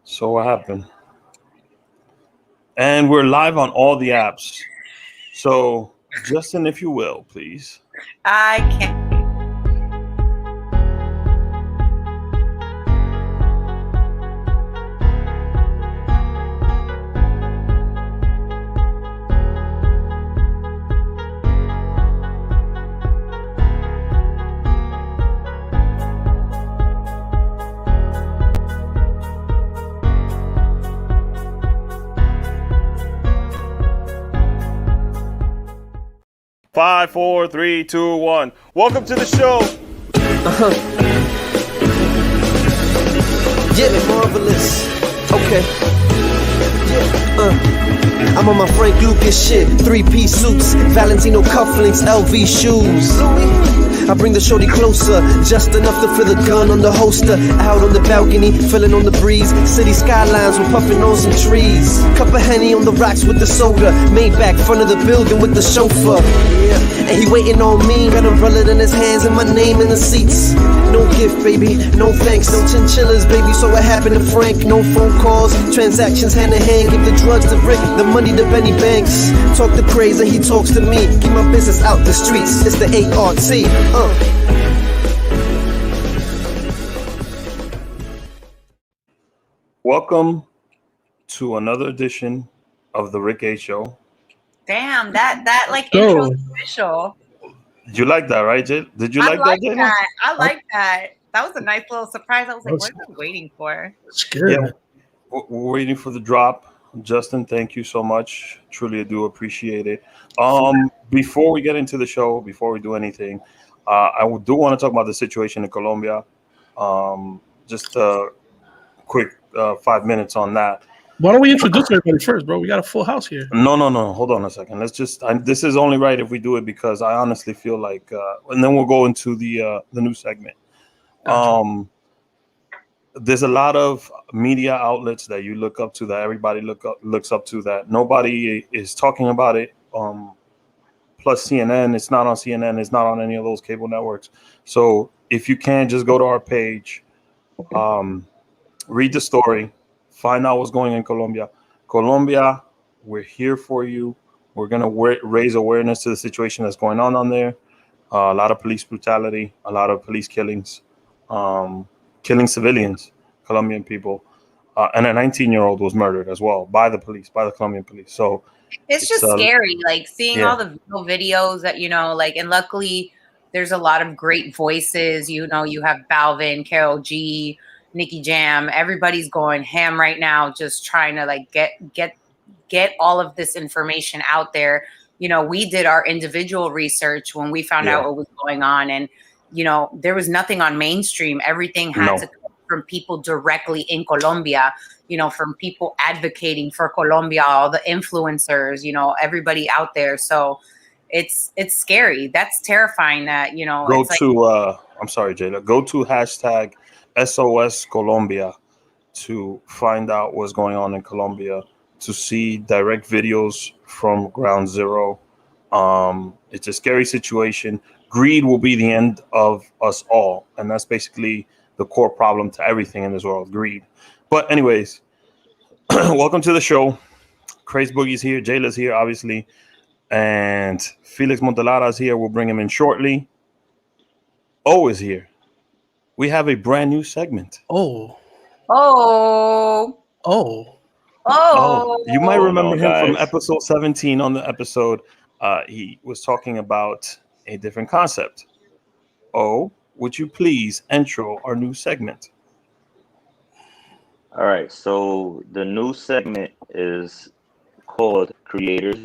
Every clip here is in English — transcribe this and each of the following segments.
So what happened? And we're live on all the apps. So Justin, if you will, please. I can't. 5, 4, 3, 2, 1. Welcome to the show. Yeah, marvelous. Okay. Yeah, I'm on my Frank Lucas shit. 3-piece suits, Valentino cufflinks, LV shoes. I bring the shorty closer, just enough to feel the gun on the holster. Out on the balcony, feeling on the breeze. City skylines, we're puffing on some trees. Cup of Henny on the rocks with the soda. Maybach, front of the building with the chauffeur. Yeah. And he waiting on me, got umbrella in his hands and my name in the seats. No gift, baby, no thanks, no chinchillas, baby. So what happened to Frank? No phone calls, transactions hand in hand. Give the drugs to Rick, the money to Benny Banks. Talk to Craze and he talks to me. Keep my business out the streets. It's the ART. Welcome to another edition of the Rick A Show. Damn, that like intro is official. You like that, right, Jay? Did you like that, Jaylah? I like that. That was a nice little surprise. I was like, what am I waiting for? It's good. Yeah, we're waiting for the drop. Justin, thank you so much. Truly, I do appreciate it. Before we get into the show, before we do anything, I do want to talk about the situation in Colombia. Just a quick 5 minutes on that. Why don't we introduce everybody first, bro? We got a full house here. No. Hold on a second. Let's just. This is only right if we do it because I honestly feel like, and then we'll go into the new segment. Gotcha. There's a lot of media outlets that you look up to, that everybody looks up to, that nobody is talking about it. Plus CNN, it's not on CNN, it's not on any of those cable networks. So if you can, just go to our page, read the story, find out what's going on in Colombia. Colombia, we're here for you. We're going to raise awareness to the situation that's going on there. A lot of police brutality, a lot of police killings, killing civilians, Colombian people. And a 19-year-old was murdered as well by the police, by the Colombian police. So it's just scary, like seeing all the videos that, and luckily there's a lot of great voices. You have Balvin, Karol G, Nicki Jam. Everybody's going ham right now, just trying to get all of this information out there. We did our individual research when we found out what was going on, and there was nothing on mainstream. Everything had to come from people directly in Colombia, from people advocating for Colombia, all the influencers, everybody out there. So it's scary. That's terrifying that, I'm sorry, Jaylah. Go to hashtag SOS Colombia to find out what's going on in Colombia, to see direct videos from ground zero. It's a scary situation. Greed will be the end of us all. And that's basically the core problem to everything in this world, greed. But anyways, welcome to the show. Craze Boogie's here. Jaylah's here, obviously. And Felix Montelara is here. We'll bring him in shortly. O is here. We have a brand new segment. Oh. You might remember him from episode 17 on the episode. He was talking about a different concept. Oh, would you please intro our new segment? All right, so the new segment is called Creators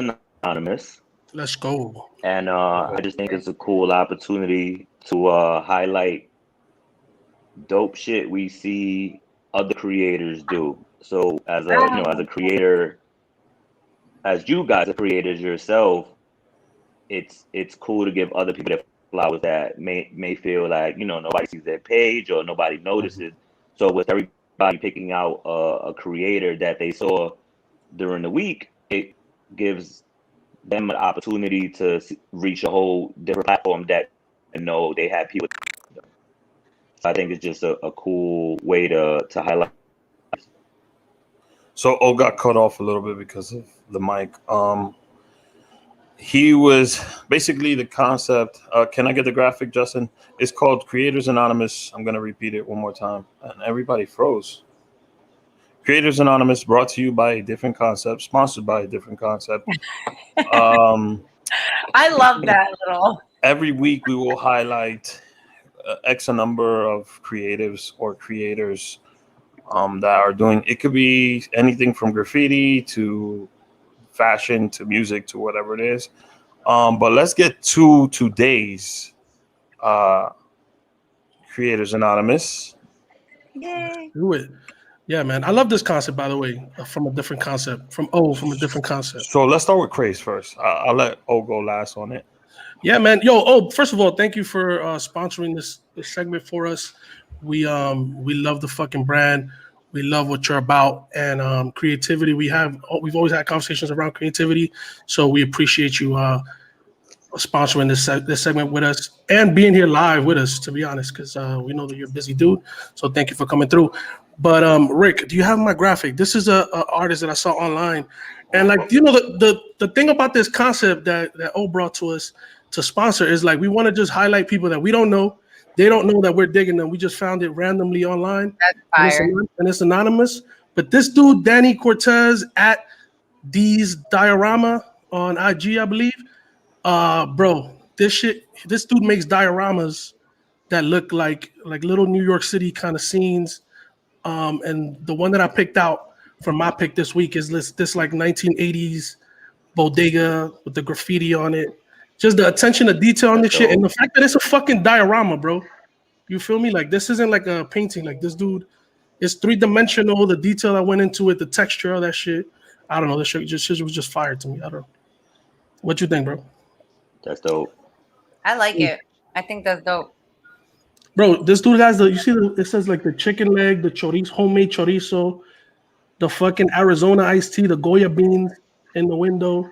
Anonymous. Let's go. And I just think it's a cool opportunity to highlight dope shit we see other creators do. So as a creator, as you guys are creators yourself, it's cool to give other people their flowers that may feel like nobody sees their page or nobody notices. So with everybody picking out a creator that they saw during the week, it gives them an opportunity to reach a whole different platform that they have people. So I think it's just a cool way to highlight. So O got cut off a little bit because of the mic. He was basically the concept. Can I get the graphic, Justin? It's called Creators Anonymous. I'm going to repeat it one more time. And everybody froze. Creators Anonymous, brought to you by a different concept, sponsored by a different concept. I love that little. Every week we will highlight X number of creatives or creators that are doing. It could be anything from graffiti to fashion to music to whatever it is. But let's get to today's Creators Anonymous. Yay. Do it. Yeah, man. I love this concept, by the way, from a different concept. From a different concept. So let's start with Craze first. I'll let O go last on it. Yeah, man. Yo, first of all, thank you for sponsoring this segment for us. We love the fucking brand. We love what you're about, and creativity. We've always had conversations around creativity, so we appreciate you sponsoring this segment with us and being here live with us. To be honest, because we know that you're a busy dude, so thank you for coming through. But Rick, do you have my graphic? This is a artist that I saw online, and like the thing about this concept that O brought to us to sponsor is like we want to just highlight people that we don't know. They don't know that we're digging them. We just found it randomly online. That's fire. And it's anonymous. But this dude, Danny Cortez at D's Diorama on IG, I believe. Bro, this dude makes dioramas that look like little New York City kind of scenes. And the one that I picked out for my pick this week is this like 1980s bodega with the graffiti on it. Just the attention to detail on this shit, and the fact that it's a fucking diorama, bro. You feel me? Like this isn't like a painting. Like this dude, it's 3-dimensional. The detail that went into it, the texture of that shit. I don't know. This shit was just fire to me. I don't know. What you think, bro? That's dope. I like it. I think that's dope. Bro, this dude has it says like the chicken leg, the chorizo, homemade chorizo, the fucking Arizona iced tea, the Goya beans in the window.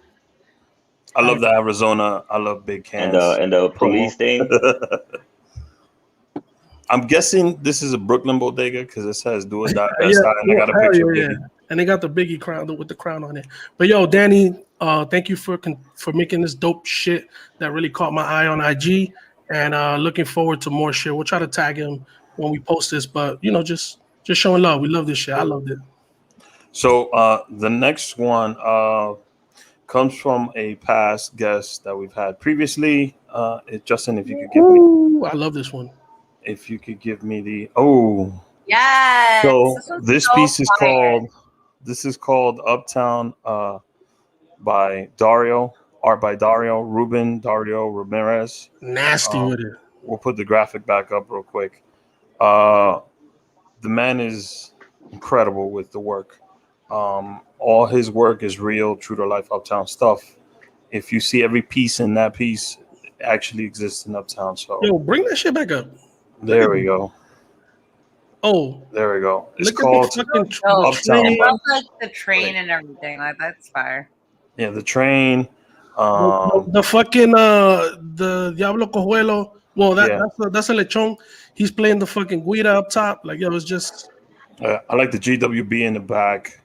I love the Arizona. I love big cans. And the police thing. I'm guessing this is a Brooklyn bodega because it says "Do It That Best Side," and I got a picture of Biggie. And they got the Biggie crown with the crown on it. But yo, Danny, thank you for making this dope shit that really caught my eye on IG, and looking forward to more shit. We'll try to tag him when we post this, but you know, just showing love. We love this shit. I loved it. So the next one comes from a past guest that we've had previously. Justin, if you could give me. I love this one. If you could give me the Yes. So this piece is called Uptown by Dario, art by Dario, Ruben Dario Ramirez. Nasty with it. We'll put the graphic back up real quick. The man is incredible with the work. All his work is real, true to life Uptown stuff. If you see every piece in that piece, it actually exists in Uptown. So yo, bring that shit back up. There we go. Oh, there we go. It's look called Uptown. Uptown. I love like the train and everything. Like that's fire. Yeah, the train. The fucking the Diablo Cojuelo. Well, that's a lechon. He's playing the fucking guira up top. Like yo, it's just. I like the GWB in the back.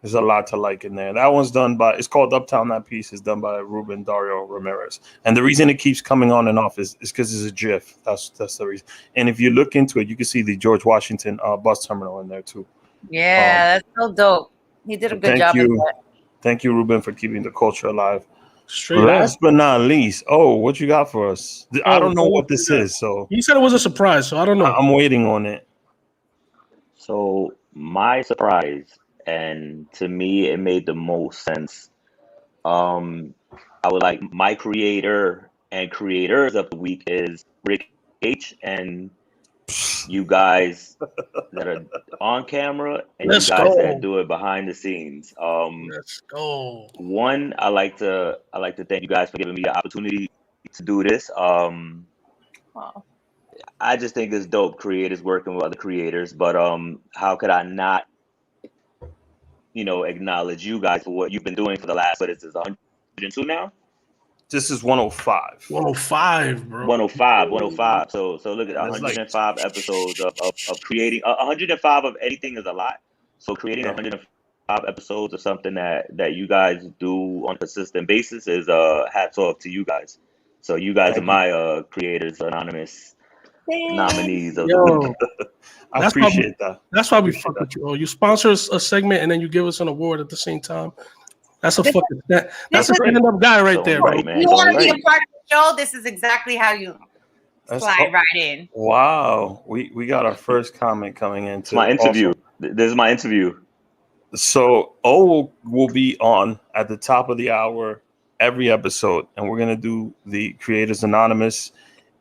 There's a lot to like in there. That one's done by. It's called Uptown. That piece is done by Ruben Dario Ramirez. And the reason it keeps coming on and off is because it's a GIF. That's the reason. And if you look into it, you can see the George Washington bus terminal in there too. Yeah, that's so dope. He did a good job. Thank you, Ruben, for keeping the culture alive. Straight Last but not least, what you got for us? I don't know what this is. So he said it was a surprise, so I don't know. I'm waiting on it. So my surprise, and to me, it made the most sense. I would like my creator and creators of the week is Rick H, and you guys that are on camera and you guys that do it behind the scenes. Let's go. One, I like to thank you guys for giving me the opportunity to do this. Wow. I just think it's dope, creators working with other creators, but how could I not, acknowledge you guys for what you've been doing for the last, what is this, 102 now? This is 105. 105, bro. 105. So look at 105 episodes of creating. 105 of anything is a lot. So creating 105 episodes or something that you guys do on a consistent basis is hats off to you guys. So you guys are Thank you. my Creators Anonymous nominees of the week. Yo, I that's why we, appreciate that. that's why we Appreciate fuck that. with you. Oh, you sponsor us a segment and then you give us an award at the same time. That's a fucking that's a great. stand up guy right So there, right, bro. man. You So want to be right. a part of the show? This is exactly how you That's slide right in. wow. We got our first comment coming in It's my too. interview. Also, This is my interview. so O will be on at the top of the hour every episode, and we're gonna do the Creators Anonymous.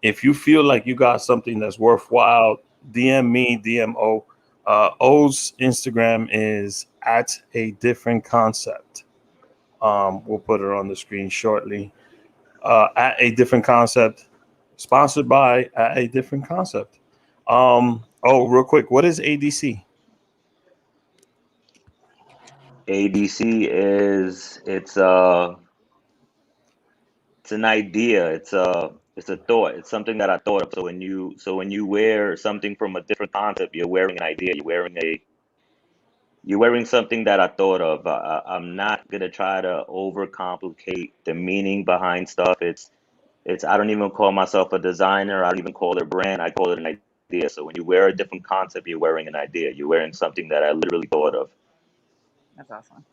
If you feel like you got something that's worthwhile, DM me, DM O. O's Instagram is at a different concept. We'll put it on the screen shortly. At a different concept, sponsored by At a Different Concept. Real quick, what is ADC? ADC is it's an idea. It's a thought. It's something that I thought of. So when you wear something from a different concept, you're wearing an idea. You're wearing something that I thought of. I'm not gonna try to overcomplicate the meaning behind stuff. It's I don't even call myself a designer. I don't even call it a brand. I call it an idea. So when you wear a different concept, you're wearing an idea. You're wearing something that I literally thought of. That's awesome.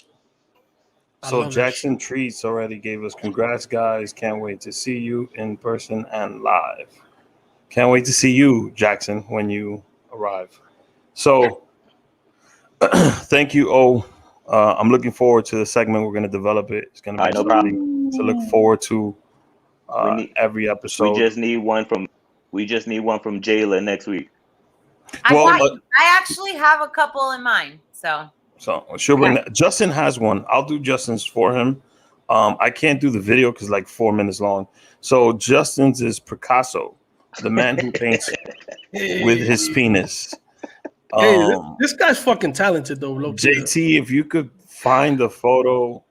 So Jackson Treats already gave us congrats, guys. Can't wait to see you in person and live. Can't wait to see you, Jackson, when you arrive. So thank you, O. I'm looking forward to the segment. We're going to develop it. It's going to be No problem. to look forward to every We episode. just need one from Jaylah next week. I actually have a couple in mind. So she'll bring that. Justin has one. I'll do Justin's for him. I can't do the video because like 4 minutes long. So Justin's is Picasso, the man who paints with his penis. Hey, this guy's fucking talented though. JT, if you could find the photo,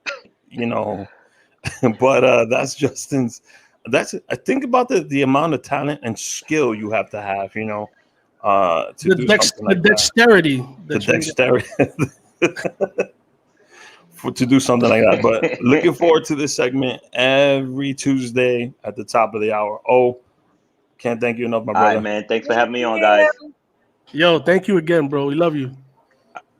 but that's Justin's. I think about the amount of talent and skill you have to have, to do something like dexterity. The dexterity. To do something like that. But looking forward to this segment every Tuesday at the top of the hour. Oh, can't thank you enough, my brother. All right, man. Thanks for having me on, guys. Yo, thank you again, bro. We love you.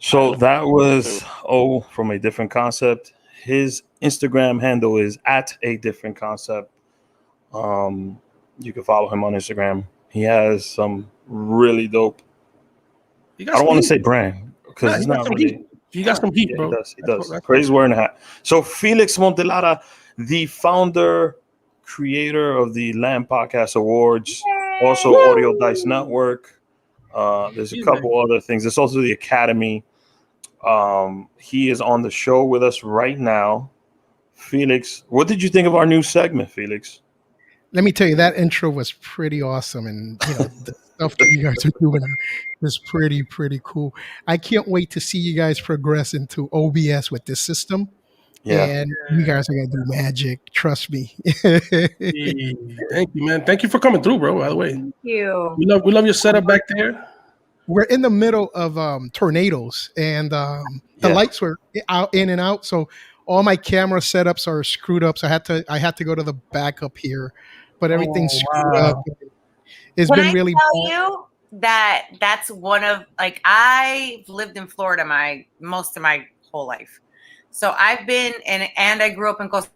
So that was O from A Different Concept. His Instagram handle is at A Different Concept. You can follow him on Instagram. He has some really dope. I don't want to say brand because it's not really. He got some heat, bro. He does. Crazy wearing a hat. So Felix Montelara, the founder, creator of the Lamb Podcast Awards, also Audio Dice Network. There's a couple other things. There's also the Academy. He is on the show with us right now. Felix, what did you think of our new segment, Felix? Let me tell you, that intro was pretty awesome, and the stuff that you guys are doing is pretty cool. I can't wait to see you guys progress into OBS with this system. Yeah, and you guys are gonna do magic. Trust me. Thank you, man. Thank you for coming through, bro. By the way, thank you. We love your setup back there. We're in the middle of tornadoes, and the lights were out in and out, so all my camera setups are screwed up. So I had to go to the backup here, but everything's screwed up. It's been really. Can I tell you that that's one of I've lived in Florida most of my whole life, so I've been and I grew up in Costa.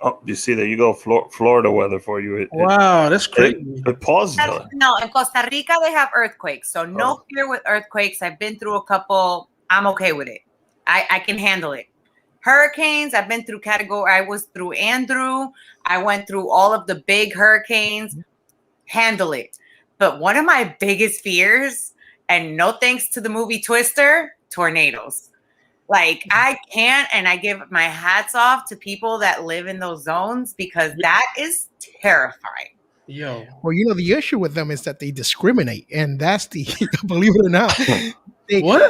Oh, you see, there you go, Florida weather for you. Wow, that's crazy. It pauses. No, in Costa Rica they have earthquakes, so no fear with earthquakes. I've been through a couple. I'm okay with it. I can handle it. Hurricanes, I've been through category. I was through Andrew. I went through all of the big hurricanes. Handle it. But one of my biggest fears, and no thanks to the movie Twister, tornadoes. I can't, and I give my hats off to people that live in those zones because that is terrifying. Yo. Well, the issue with them is that they discriminate, and that's the believe it or not.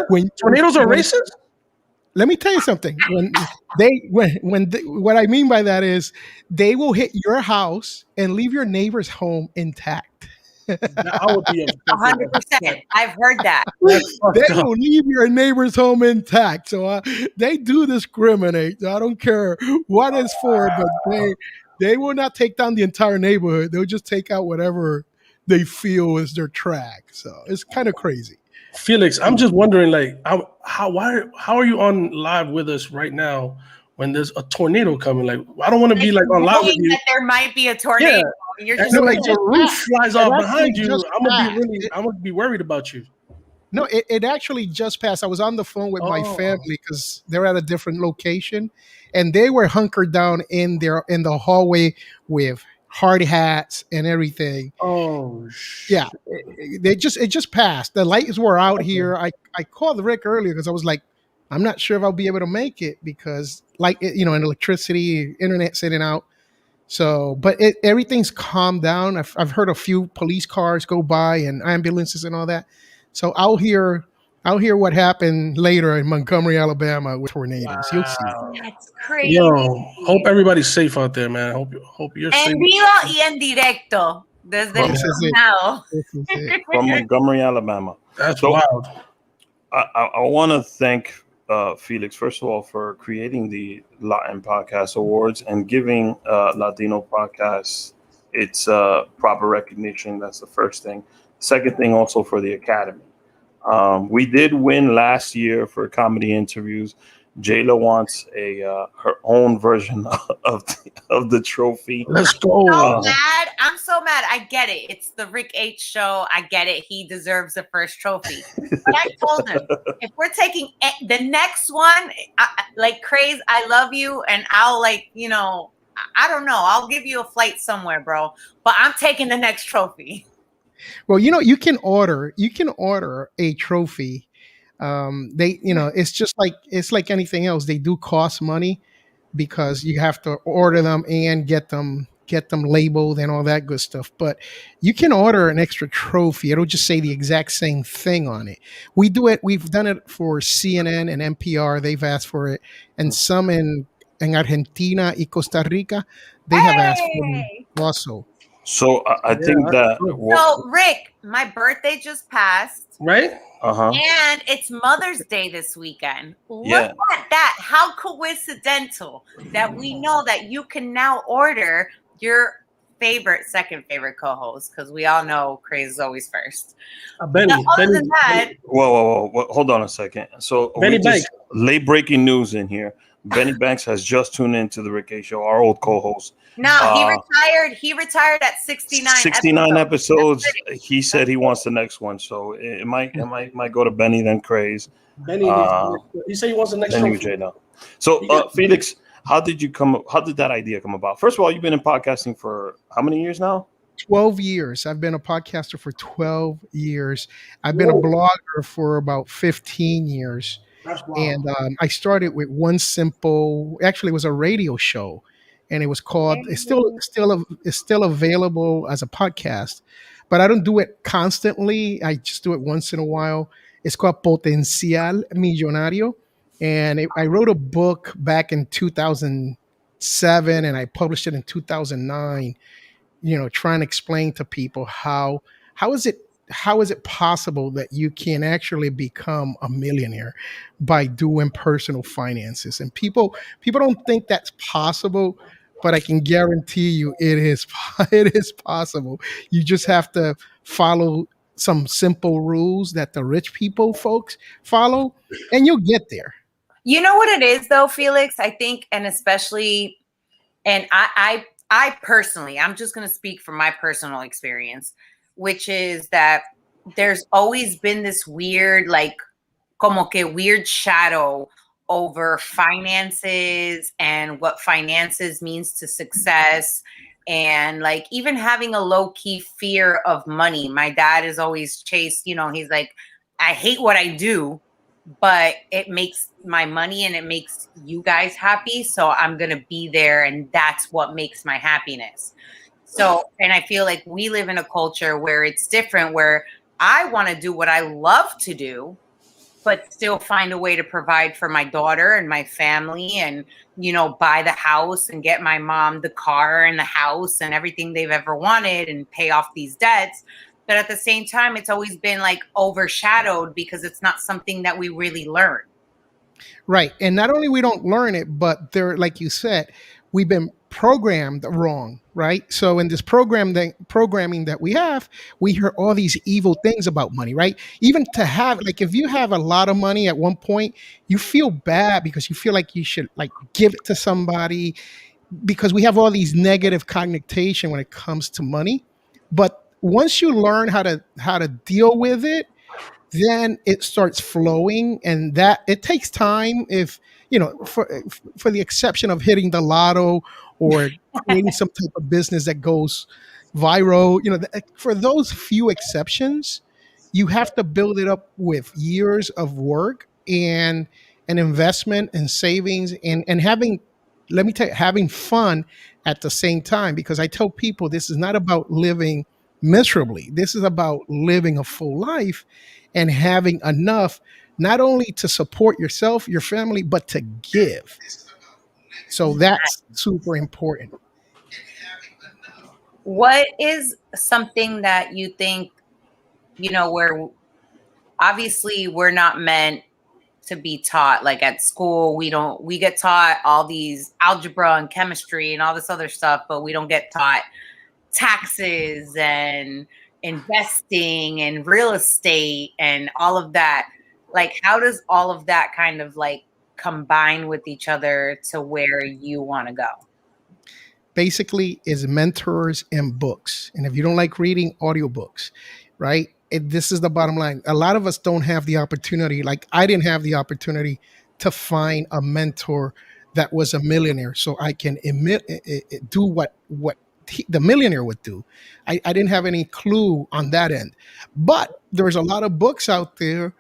When tornadoes are racist? Let me tell you something. What I mean by that is they will hit your house and leave your neighbor's home intact. I would be 100%. I've heard that. They will leave your neighbor's home intact. So they do discriminate. So I don't care what it's for, but they will not take down the entire neighborhood. They'll just take out whatever they feel is their track. So it's kind of crazy. Felix, I'm just wondering, like, how are you on live with us right now when there's a tornado coming? Like, I don't want to be like on live with you. That there might be a tornado. Yeah. You're And just so, like, like, the roof flies off behind you. just I'm gonna be worried about you. No, it actually just passed. I was on the phone with my family because they're at a different location, and they were hunkered down in the hallway with hard hats and everything. Oh, yeah, it just passed. The lights were out here. I called Rick earlier because I was like, I'm not sure if I'll be able to make it because and electricity, internet sitting out. So, but everything's calmed down. I've heard a few police cars go by and ambulances and all that. So I'll hear what happened later in Montgomery, Alabama with tornadoes. Wow. You'll see. That's crazy. Yo, hope everybody's safe out there, man. Hope you're safe. En vivo y en directo. Desde el now. From Montgomery, Alabama. That's wild. I want to thank Felix, first of all, for creating the Latin Podcast Awards and giving Latino podcasts its proper recognition. That's the first thing. Second thing, also for the Academy. We did win last year for comedy interviews. Jaylah wants her own version of the trophy. Let's go. I'm so mad. I get it. It's the Rick H show. I get it. He deserves the first trophy. But I told him, if we're taking the next one, like Craze, I love you, and I'll I don't know. I'll give you a flight somewhere, bro. But I'm taking the next trophy. Well, you can order a trophy. It's like anything else. They do cost money because you have to order them and get them labeled and all that good stuff. But you can order an extra trophy. It'll just say the exact same thing on it. We do it. We've done it for CNN and NPR. They've asked for it, and some in Argentina y Costa Rica, they have asked for it also. So I think that. So Rick, my birthday just passed, right? And it's Mother's Day this weekend. Look at that! How coincidental that we know that you can now order your second favorite co-host, because we all know Craze is always first. Benny. Other than that, whoa! Hold on a second. So Benny Banks. Late breaking news in here. Benny Banks has just tuned into the Rick A Show, our old co-host. No, he retired. He retired at 69. 69 episodes. He said he wants the next one, so it might go to Benny then Craze. Benny, he said he wants the next one. Jaylah. So Felix, how did that idea come about? First of all, you've been in podcasting for how many years now? 12 years. I've been a podcaster for 12 years. I've been a blogger for about 15 years. And I started with actually it was a radio show, and it was called, it's still available as a podcast, but I don't do it constantly. I just do it once in a while. It's called Potencial Millonario. And I wrote a book back in 2007 and I published it in 2009, trying to explain to people how is it possible that you can actually become a millionaire by doing personal finances? And people don't think that's possible, but I can guarantee you it is possible. You just have to follow some simple rules that the rich folks follow, and you'll get there. You know what it is though, Felix? I think, and especially, and I personally, I'm just going to speak from my personal experience, which is that there's always been this weird, weird shadow over finances and what finances means to success. And even having a low key fear of money. My dad is always chased, he's like, I hate what I do, but it makes my money and it makes you guys happy. So I'm going to be there. And that's what makes my happiness. So, and I feel like we live in a culture where it's different, where I want to do what I love to do, but still find a way to provide for my daughter and my family and, buy the house and get my mom the car and the house and everything they've ever wanted and pay off these debts. but at the same time, it's always been like overshadowed because it's not something that we really learn. Right. And not only we don't learn it, but there, like you said, we've been programmed wrong, right? So in this programming that we have, we hear all these evil things about money, right? Even to have, like, if you have a lot of money at one point, you feel bad because you feel like you should like give it to somebody, because we have all these negative connotation when it comes to money. But once you learn how to deal with it, then it starts flowing, and that it takes time. If you know, for the exception of hitting the lotto or creating some type of business that goes viral, for those few exceptions, you have to build it up with years of work and an investment and savings, and having, let me tell you, having fun at the same time. Because I tell people this is not about living miserably. This is about living a full life and having enough, not only to support yourself, your family, but to give. So that's super important. What is something that you think, where obviously we're not meant to be taught, like at school, we get taught all these algebra and chemistry and all this other stuff, but we don't get taught taxes and investing and real estate and all of that. Like, how does all of that kind of like combine with each other to where you want to go? Basically, is mentors and books. And if you don't like reading, audiobooks, right? This is the bottom line. A lot of us don't have the opportunity. Like, I didn't have the opportunity to find a mentor that was a millionaire, so I can do what the millionaire would do. I didn't have any clue on that end. But there's a lot of books out there.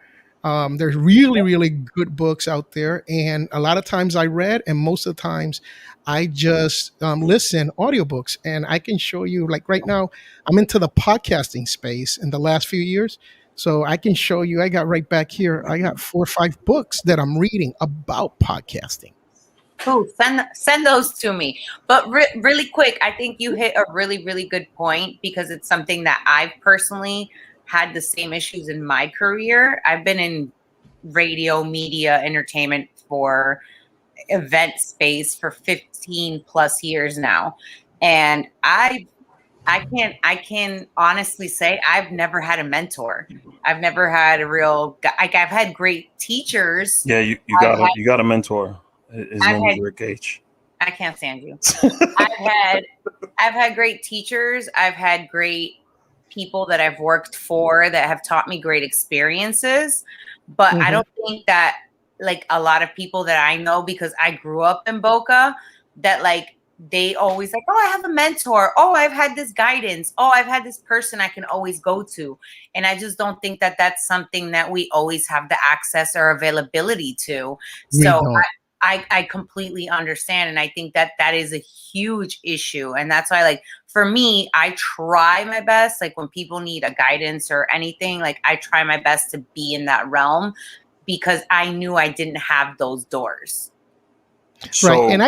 There's really, really good books out there. And a lot of times I read, and most of the times I just listen audiobooks. And I can show you, like right now, I'm into the podcasting space in the last few years. So I can show you, I got right back here, I got 4 or 5 books that I'm reading about podcasting. Cool. Send those to me. But really quick, I think you hit a really, really good point, because it's something that I've personally had the same issues in my career. I've been in radio, media, entertainment, for event space for 15 plus years now. And I can honestly say I've never had a mentor. I've never had a real, like, I've had great teachers. Yeah, you got a mentor. His name is Rick H. I can't stand you. I've had great teachers. I've had great people that I've worked for that have taught me great experiences. But I don't think that, like, a lot of people that I know, because I grew up in Boca, that like they always like, oh, I have a mentor. Oh, I've had this guidance. Oh, I've had this person I can always go to. And I just don't think that that's something that we always have the access or availability to. So I completely understand. And I think that that is a huge issue. And that's why, like, for me, I try my best. Like, when people need a guidance or anything, like, I try my best to be in that realm, because I knew I didn't have those doors. Right. And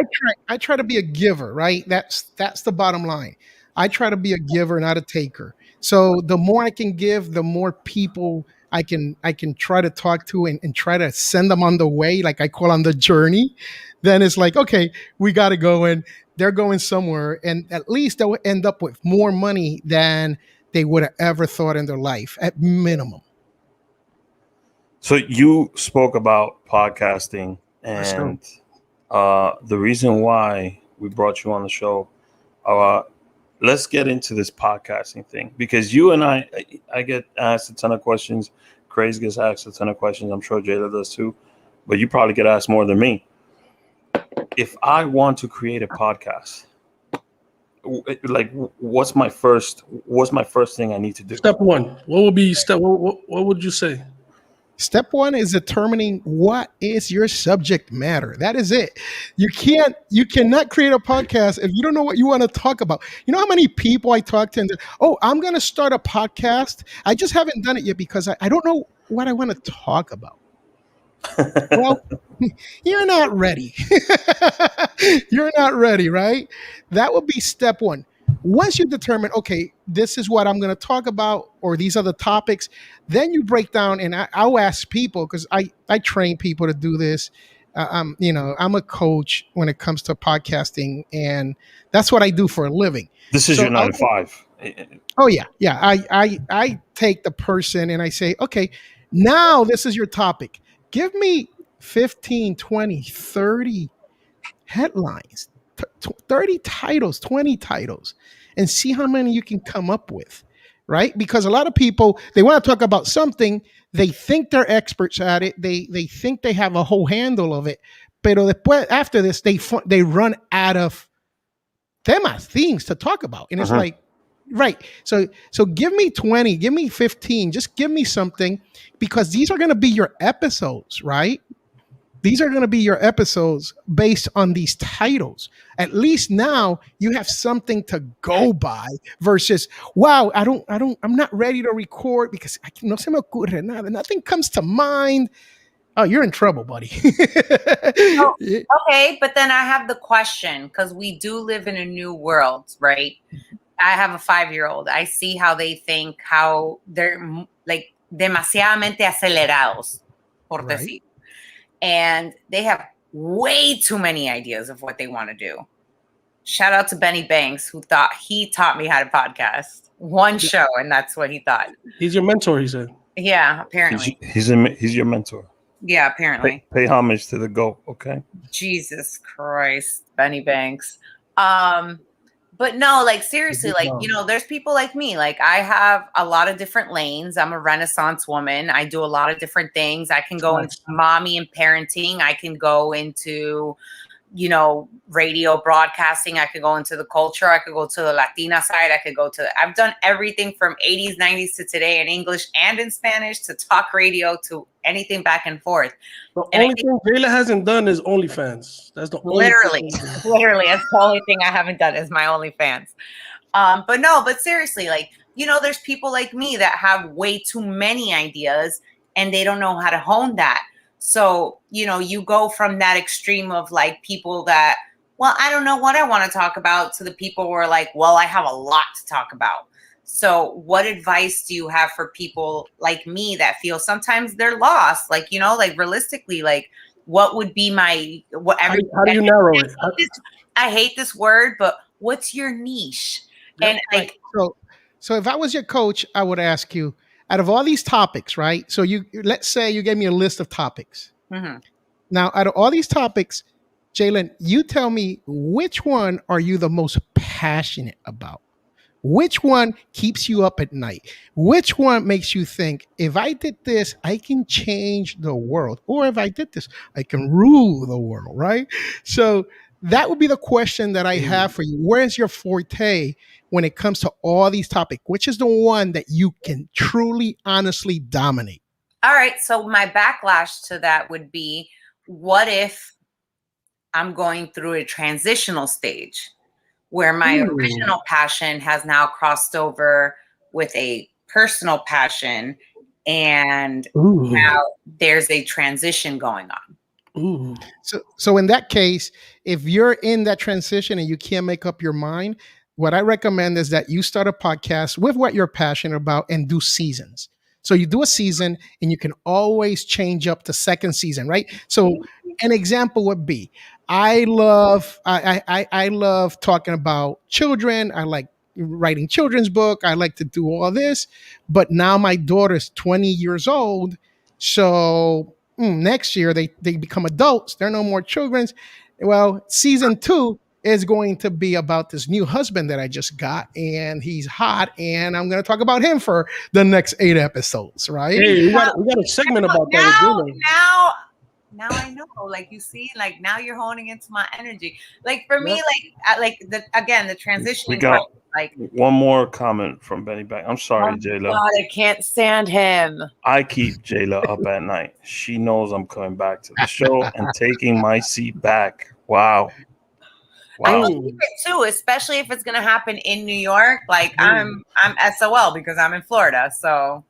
I try to be a giver, right? That's the bottom line. I try to be a giver, not a taker. So the more I can give, the more people I can try to talk to and try to send them on the way, like I call on the journey. Then it's like, okay, we got to go, and they're going somewhere, and at least they'll end up with more money than they would have ever thought in their life, at minimum. So you spoke about podcasting, and the reason why we brought you on the show, let's get into this podcasting thing, because you and I get asked a ton of questions. Craze gets asked a ton of questions. I'm sure Jaylah does too, but you probably get asked more than me. If I want to create a podcast, like, what's my first thing I need to do? Step one. What would be step? What would you say? Step one is determining what is your subject matter. That is it. You cannot create a podcast if you don't know what you want to talk about. You know how many people I talk to, and I'm going to start a podcast. I just haven't done it yet because I don't know what I want to talk about. Well, you're not ready. You're not ready, right? That would be step one. once you determine, okay, this is what I'm going to talk about, or these are the topics, then you break down, and I'll ask people, because I train people to do this. I'm a coach when it comes to podcasting, and that's what I do for a living. This is So your 9 to 5. Oh yeah. I take the person and I say, okay, now this is your topic. Give me 15, 20, 30 headlines, 30 titles, 20 titles, and see how many you can come up with, right? Because a lot of people, they want to talk about something, they think they're experts at it, they think they have a whole handle of it, pero después, after this, they run out of things to talk about. And it's like, right. So give me 20, give me 15, just give me something, because these are going to be your episodes, right? These are going to be your episodes based on these titles. At least now you have something to go by versus, wow, I'm not ready to record because no se me ocurre nada. Nothing comes to mind. Oh, you're in trouble, buddy. Okay, but then I have the question, because we do live in a new world, right? I have a 5-year-old. I see how they think, how they're like demasiadamente acelerados, por decir. And they have way too many ideas of what they want to do. Shout out to Benny Banks, who thought he taught me how to podcast. One show, and that's what he thought. He's your mentor, he said. Yeah, apparently. He's your mentor. Yeah, apparently. Pay homage to the GOAT, okay? Jesus Christ, Benny Banks. But no, like seriously, like, there's people like me. Like I have a lot of different lanes. I'm a Renaissance woman. I do a lot of different things. I can go into mommy and parenting. I can go into, radio broadcasting. I could go into the culture. I could go to the Latina side. I've done everything from 80s, 90s to today in English and in Spanish, to talk radio, to anything back and forth. The only thing Jaylah hasn't done is OnlyFans. That's the only literally that's the only thing I haven't done is my OnlyFans. But seriously, like, there's people like me that have way too many ideas and they don't know how to hone that. So, you go from that extreme of like people that, well, I don't know what I want to talk about, to the people who are like, well, I have a lot to talk about. So what advice do you have for people like me that feel sometimes they're lost? Like, like realistically, like what would be how do you narrow it? I hate this word, but what's your niche? And like, so if I was your coach, I would ask you, out of all these topics, right? So let's say you gave me a list of topics. Mm-hmm. Now, out of all these topics, Jaylah, you tell me, which one are you the most passionate about? Which one keeps you up at night? Which one makes you think, if I did this, I can change the world? Or if I did this, I can rule the world, right? So that would be the question that I have for you. Where's your forte when it comes to all these topics? Which is the one that you can truly, honestly dominate? All right. So my backlash to that would be, what if I'm going through a transitional stage where my original passion has now crossed over with a personal passion, and now there's a transition going on? Ooh. So in that case, if you're in that transition and you can't make up your mind, what I recommend is that you start a podcast with what you're passionate about and do seasons. So you do a season and you can always change up to second season, right? So an example would be, I love talking about children. I like writing children's book. I like to do all this, but now my daughter's 20 years old. So next year they become adults. They're no more children. Well, season 2 is going to be about this new husband that I just got, and he's hot, and I'm going to talk about him for the next 8 episodes, right? Hey, we got a segment about that. Now I know, like, you see, like, now you're honing into my energy. Like, for me, the transition. We got one more comment from Benny Back. I'm sorry, Jaylah. God, I can't stand him. I keep Jaylah up at night. She knows I'm coming back to the show and taking my seat back. Wow. I believe it too, especially if it's going to happen in New York. Like, I'm SOL because I'm in Florida. So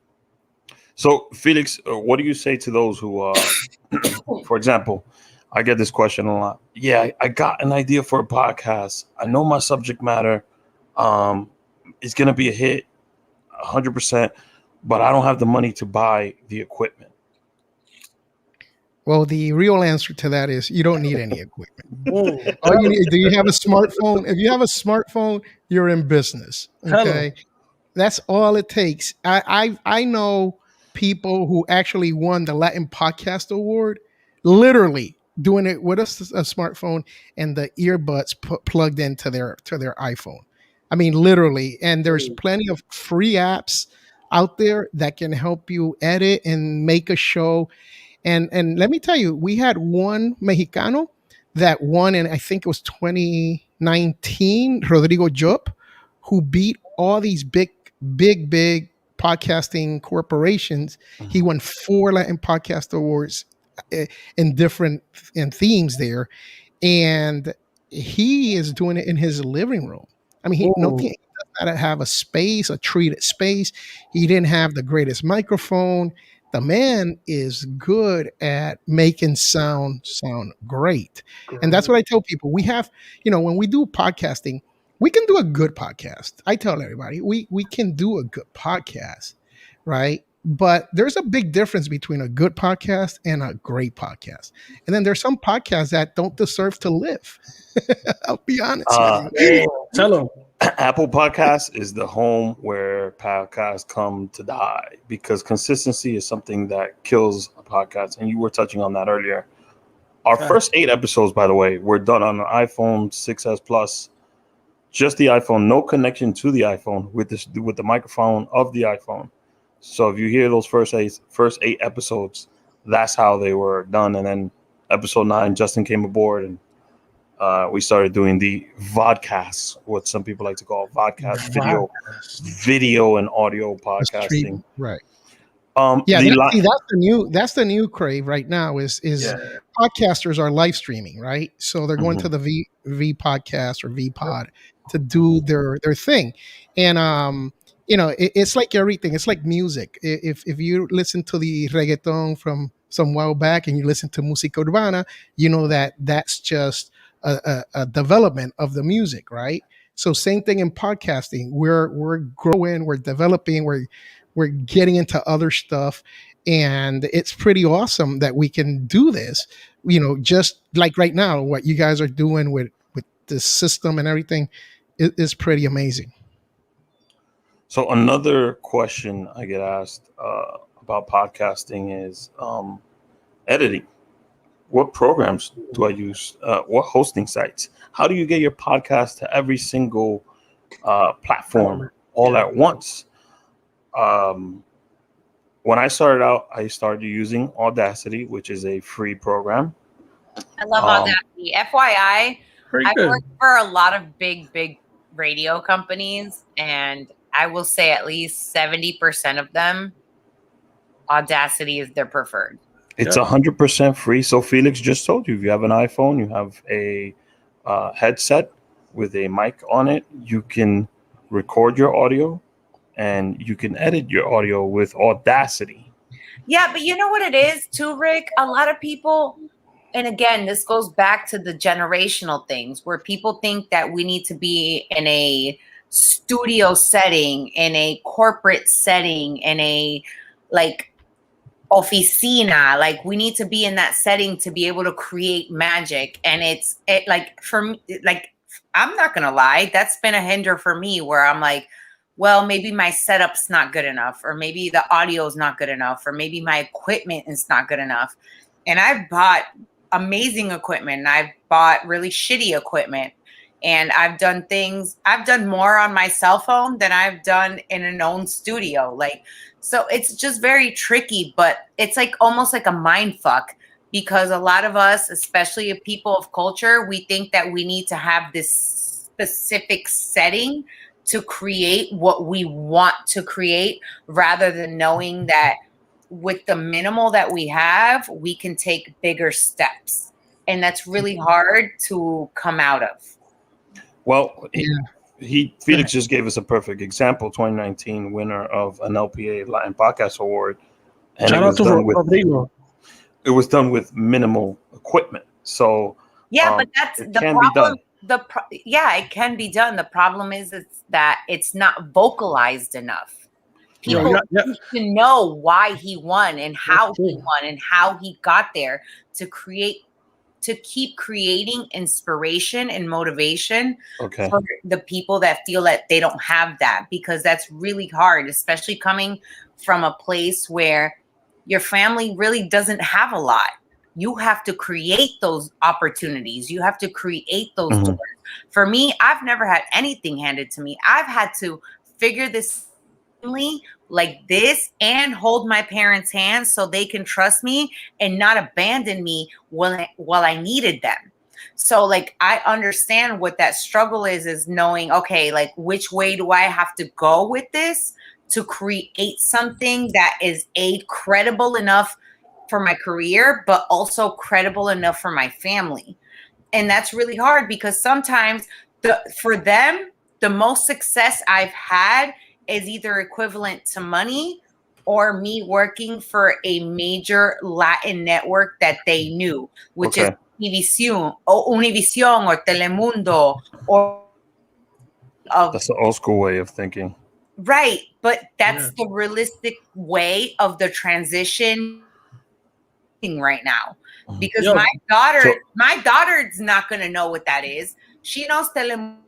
Felix, what do you say to those who, for example, I get this question a lot. Yeah, I got an idea for a podcast. I know my subject matter. It's gonna be a hit, 100%. But I don't have the money to buy the equipment. Well, the real answer to that is you don't need any equipment. Whoa. All you need, do you have a smartphone? If you have a smartphone, you're in business. Okay. That's all it takes. I know people who actually won the Latin Podcast Award, literally doing it with a smartphone and the earbuds plugged into their iPhone. I mean, literally. And there's plenty of free apps out there that can help you edit and make a show. And let me tell you, we had one Mexicano that won, and I think it was 2019, Rodrigo Job, who beat all these big podcasting corporations. Mm-hmm. He won 4 Latin Podcast Awards in different themes there, and he is doing it in his living room. I mean, he does not have a space, a treated space. He didn't have the greatest microphone. The man is good at making sound great. And that's what I tell people. We have, when we do podcasting, we can do a good podcast. I tell everybody, we can do a good podcast, right? But there's a big difference between a good podcast and a great podcast. And then there's some podcasts that don't deserve to live. I'll be honest with you. Tell them. Apple Podcasts is the home where podcasts come to die, because consistency is something that kills a podcast. And you were touching on that earlier. Our first 8 episodes, by the way, were done on an iPhone 6s Plus, just the iPhone, no connection to the iPhone with the microphone of the iPhone. So if you hear those first eight episodes, that's how they were done. And then episode 9, Justin came aboard and we started doing the vodcasts, what some people like to call vodcast, video and audio podcasting. Right. Yeah, that's the new crave right now is podcasters are live streaming, right? So they're going to the V podcast or V pod to do their thing. And it's like everything. It's like music. If you listen to the reggaeton from some while back and you listen to música urbana, you know that's just a development of the music, right? So same thing in podcasting. We're growing, we're developing, we're getting into other stuff, and it's pretty awesome that we can do this. Just like right now, what you guys are doing with the system and everything is pretty amazing. So another question I get asked about podcasting is editing. What programs do I use? What hosting sites? How do you get your podcast to every single platform all at once? When I started out, I started using Audacity, which is a free program. I love Audacity. FYI, I work for a lot of big radio companies, and I will say at least 70% of them, Audacity is their preferred. It's 100% free. So Felix just told you, if you have an iPhone, you have a headset with a mic on it, you can record your audio and you can edit your audio with Audacity. Yeah, but you know what it is too, Rick? A lot of people, and again, this goes back to the generational things where people think that we need to be in a studio setting, in a corporate setting, in a oficina, like we need to be in that setting to be able to create magic. And for me, I'm not gonna lie, that's been a hinder for me, where I'm like, well, maybe my setup's not good enough, or maybe the audio is not good enough, or maybe my equipment is not good enough. And I've bought amazing equipment, and I've bought really shitty equipment, and I've done more on my cell phone than I've done in an own studio. So it's just very tricky, but it's almost like a mind fuck, because a lot of us, especially people of culture, we think that we need to have this specific setting to create what we want to create, rather than knowing that with the minimal that we have, we can take bigger steps. And that's really hard to come out of. Well, Felix just gave us a perfect example. 2019 winner of an LPA Latin Podcast Award, and shout out to Rodrigo. It was done with minimal equipment, so but that's the problem. Yeah, it can be done. The problem is that it's not vocalized enough. People need to know why he won and how he won and how he got there to keep creating inspiration and motivation for the people that feel that they don't have that, because that's really hard, especially coming from a place where your family really doesn't have a lot. You have to create those opportunities. You have to create those doors. For me, I've never had anything handed to me. I've had to figure this like this and hold my parents' hands so they can trust me and not abandon me while I needed them. So like I understand what that struggle is knowing, okay, like which way do I have to go with this to create something that is credible enough for my career, but also credible enough for my family. And that's really hard because sometimes for them, the most success I've had is either equivalent to money or me working for a major Latin network that they knew, which is Univision or Telemundo that's the old school way of thinking. Right. But that's the realistic way of the transition right now. Because my daughter's not going to know what that is. She knows Telemundo.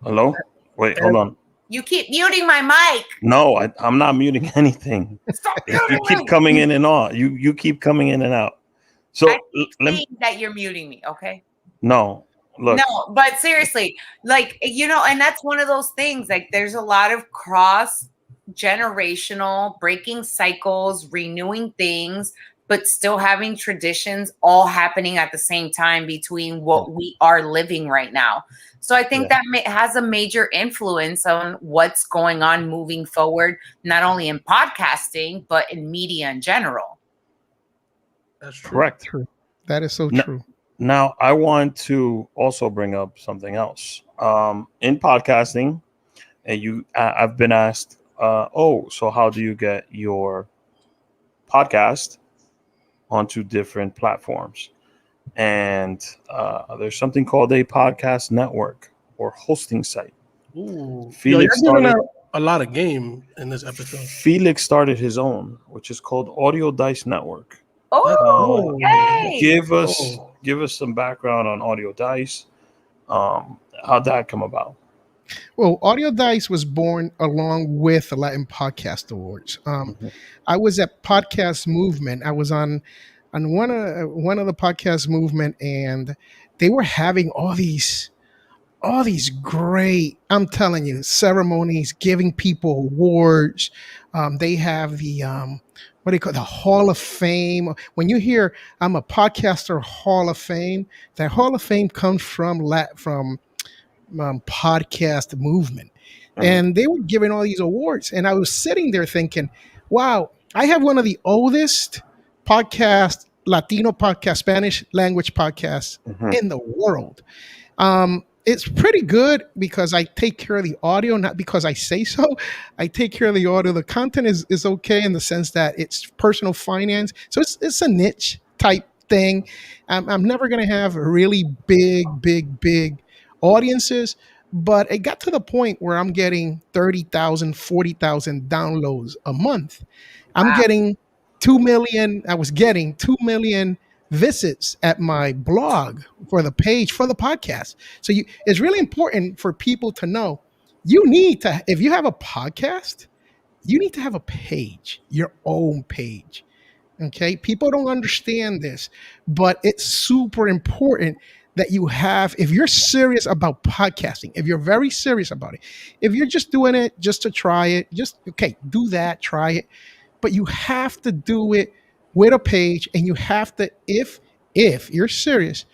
Hello? Wait, hold on. You keep muting my mic. No, I'm not muting anything. Stop muting You keep coming in and out. You keep coming in and out. So that you're muting me, okay? No, look. No, but seriously, like, and that's one of those things. Like, there's a lot of cross-generational breaking cycles, renewing things, but still having traditions all happening at the same time between what we are living right now. So I think that has a major influence on what's going on moving forward, not only in podcasting, but in media in general. That's true. Correct. True. That is so true. Now, I want to also bring up something else. In podcasting, and I've been asked, so how do you get your podcast onto different platforms? And there's something called a podcast network or hosting site. Ooh. Felix you're giving out a lot of game in this episode. Felix started his own, which is called Audio Dice Network. Oh, yay! Give us some background on Audio Dice. How'd that come about? Well, Audio Dice was born along with the Latin Podcast Awards. I was at Podcast Movement. I was on one of the Podcast Movement, and they were having all these great, I'm telling you, ceremonies, giving people awards. They have the what do you call it? The Hall of Fame. When you hear I'm a podcaster Hall of Fame, that Hall of Fame comes from Podcast Movement. And they were giving all these awards. And I was sitting there thinking, wow, I have one of the oldest Latino podcast, Spanish language podcasts in the world. It's pretty good because I take care of the audio, not because I say so. I take care of the audio. The content is okay in the sense that it's personal finance. So it's a niche type thing. I'm never going to have really big audiences, but it got to the point where I'm getting 30,000, 40,000 downloads a month. I'm getting 2 million. I was getting 2 million visits at my blog for the page for the podcast. So it's really important for people to know if you have a podcast, you need to have a page, your own page. Okay. People don't understand this, but it's super important that you have, if you're serious about podcasting, if you're very serious about it, if you're just doing it just to try it, do that, try it. But you have to do it with a page, and you have to, if you're serious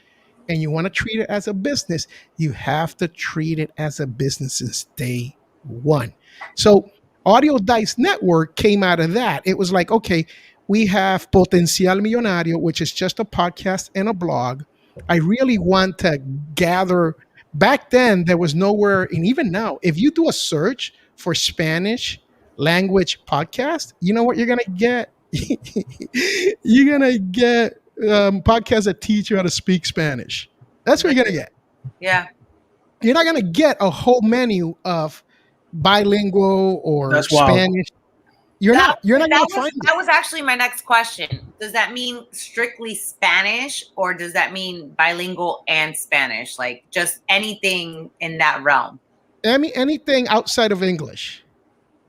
and you want to treat it as a business, you have to treat it as a business since day one. So Audio Dice Network came out of that. It was like, okay, we have Potencial Millonario, which is just a podcast and a blog. I really want to gather. Back then, there was nowhere, and even now, if you do a search for Spanish language podcast, you know what you're going to get? You're going to get podcasts that teach you how to speak Spanish. That's what you're going to get. Yeah. You're not gonna get a whole menu of bilingual or That's wild. Spanish. You're not gonna find it. That was actually my next question. Does that mean strictly Spanish, or does that mean bilingual and Spanish? Like just anything in that realm? Anything outside of English,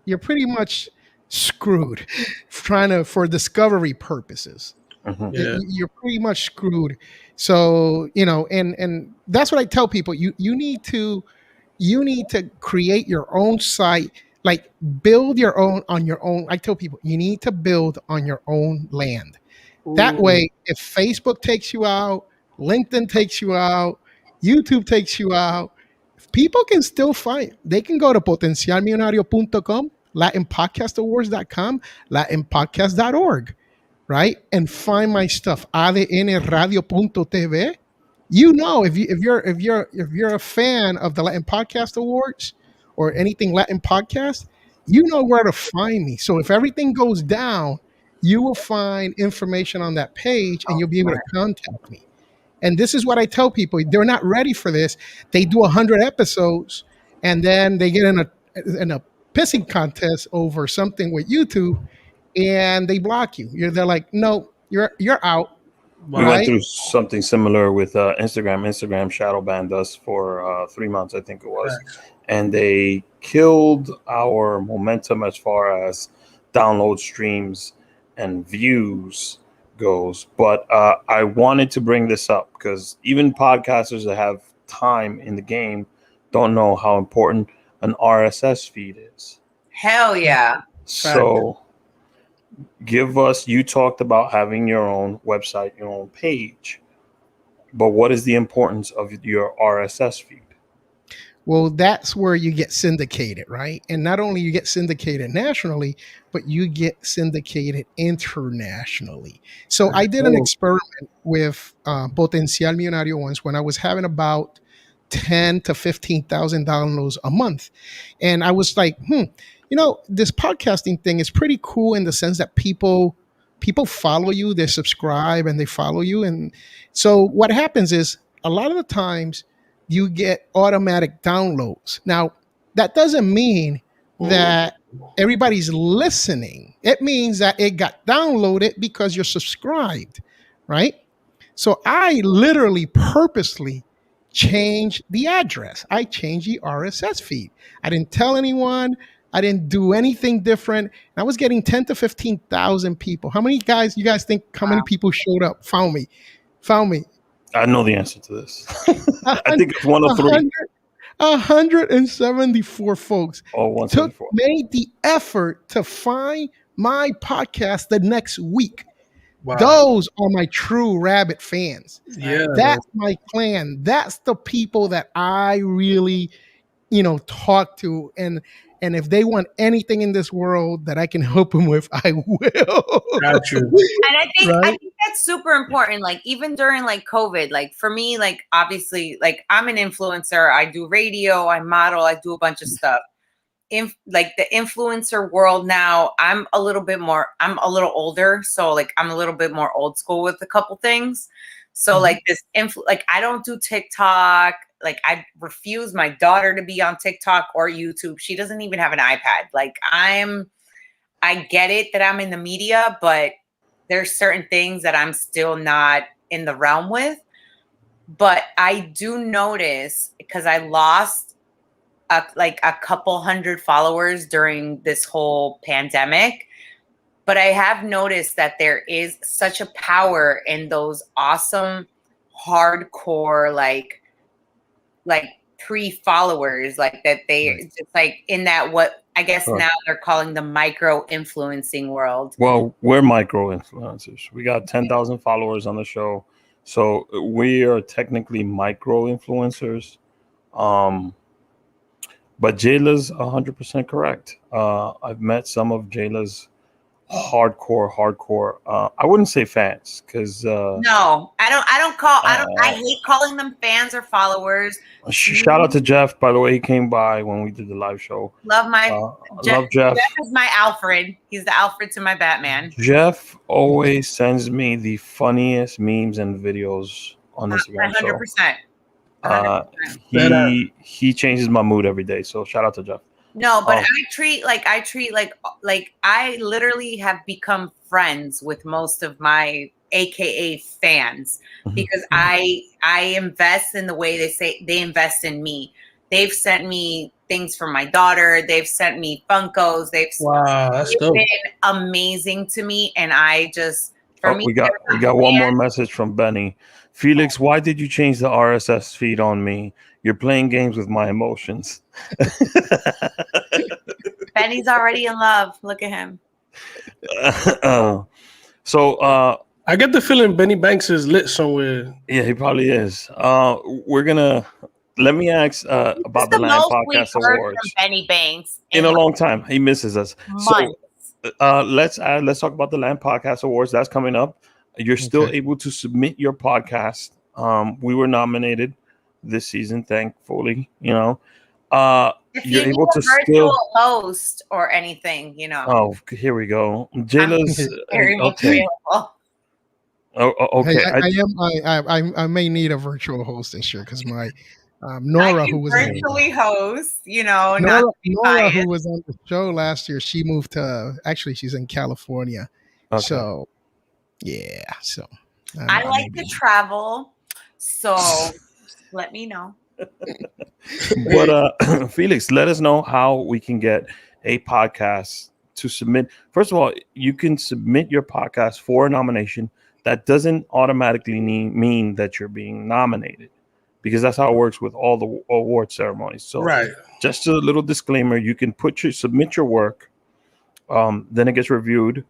you're pretty much screwed. For discovery purposes. Yeah. You're pretty much screwed. So and that's what I tell people. You need to create your own site, like build your own on your own. I tell people you need to build on your own land. That way, if Facebook takes you out, LinkedIn takes you out, YouTube takes you out, people can still find. They can go to potencialmillonario.com, latinpodcastawards.com, latinpodcast.org, right? And find my stuff. adnradio.tv. If you're a fan of the Latin Podcast Awards or anything Latin podcast, you know where to find me. So if everything goes down, you will find information on that page and you'll be able to contact me. And this is what I tell people. They're not ready for this. They do 100 episodes and then they get in a pissing contest over something with YouTube and they block you. They're like, no, you're out. We went through something similar with Instagram. Instagram shadow banned us for 3 months, I think it was. And they killed our momentum as far as download, streams, and views goes. But I wanted to bring this up because even podcasters that have time in the game don't know how important an RSS feed is. Hell yeah. So you talked about having your own website, your own page, but what is the importance of your RSS feed? Well, that's where you get syndicated, right? And not only you get syndicated nationally, but you get syndicated internationally. So I did an experiment with Potencial Millonario once when I was having about 10 to 15,000 downloads a month. And I was like, this podcasting thing is pretty cool in the sense that people follow you, they subscribe and they follow you. And so what happens is a lot of the times you get automatic downloads. Now, that doesn't mean that everybody's listening. It means that it got downloaded because you're subscribed, right? So I literally purposely changed the address. I changed the RSS feed. I didn't tell anyone. I didn't do anything different. I was getting 10 to 15,000 people. How many people showed up, found me? I know the answer to this. I think it's 103. 174 folks made the effort to find my podcast the next week. Wow. Those are my true Rabbit fans. Yeah, that's my clan. That's the people that I really, talk to. And if they want anything in this world that I can help them with, I will. Got you. And I think that's super important. Like even during like COVID, like for me, like obviously, like I'm an influencer. I do radio, I model, I do a bunch of stuff. Like the influencer world now, I'm a little older. So like I'm a little bit more old school with a couple things. So like this like I don't do TikTok. Like I refuse my daughter to be on TikTok or YouTube. She doesn't even have an iPad. Like I get it that I'm in the media, but there's certain things that I'm still not in the realm with. But I do notice because I lost a couple hundred followers during this whole pandemic. But I have noticed that there is such a power in those awesome, hardcore, like pre-followers, like that they just like in that what I guess now they're calling the micro influencing world. Well, we're micro influencers. We got 10,000 followers on the show. So we are technically micro influencers. But Jaylah's 100% correct. I've met some of Jaylah's hardcore. I wouldn't say fans because no, I hate calling them fans or followers. Shout out to Jeff, by the way. He came by when we did the live show. Love Jeff. Jeff is my Alfred. He's the Alfred to my Batman. Jeff always sends me the funniest memes and videos on Instagram. 100%. Uh, 100%. he changes my mood every day. So shout out to Jeff. No, but I treat like I literally have become friends with most of my AKA fans because I invest in the way they invest in me. They've sent me things for my daughter. They've sent me Funkos. Wow, that's dope. Been amazing to me, and I just we got one more message from Benny. Felix, why did you change the RSS feed on me? You're playing games with my emotions. Benny's already in love. Look at him. I get the feeling Benny Banks is lit somewhere. Yeah, he probably is. Let me ask about the Land Podcast Awards. From Benny Banks in a long time. He misses us. Months. So let's talk about the Land Podcast Awards. That's coming up. You're still able to submit your podcast. We were nominated this season, thankfully. You know, if you're you able need to a virtual still host or anything, you know. Oh, here we go. Jaylah's very much available. Oh, okay. I may need a virtual host this year because my Nora, who was virtually host, you know, Nora, who was on the show last year, she moved to she's in California. Okay. So yeah, so I like to travel, so let me know. But Felix, let us know how we can get a podcast to submit. First of all, you can submit your podcast for a nomination. That doesn't automatically mean that you're being nominated, because that's how it works with all the award ceremonies. So just a little disclaimer, you can submit your work, then it gets reviewed,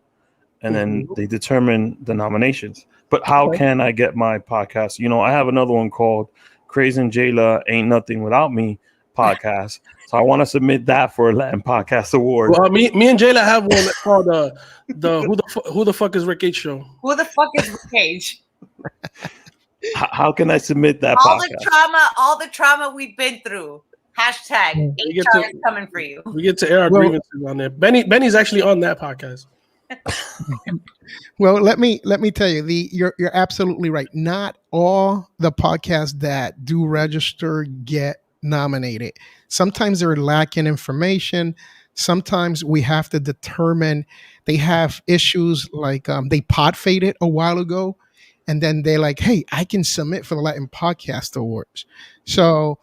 and then they determine the nominations. But how can I get my podcast? You know, I have another one called Craze and Jaylah Ain't Nothing Without Me podcast. So I want to submit that for a Latin Podcast Award. Well, me and Jaylah have one called Who the Fuck is Rick H show. Who the fuck is Rick H? How can I submit that podcast? All the trauma we've been through. Hashtag HR is coming for you. We get to air our grievances on there. Benny's actually on that podcast. Well, let me tell you, you're absolutely right. Not all the podcasts that do register get nominated. Sometimes they're lacking information. Sometimes we have to determine they have issues like they pod faded a while ago, and then they're like, hey, I can submit for the Latin Podcast Awards. So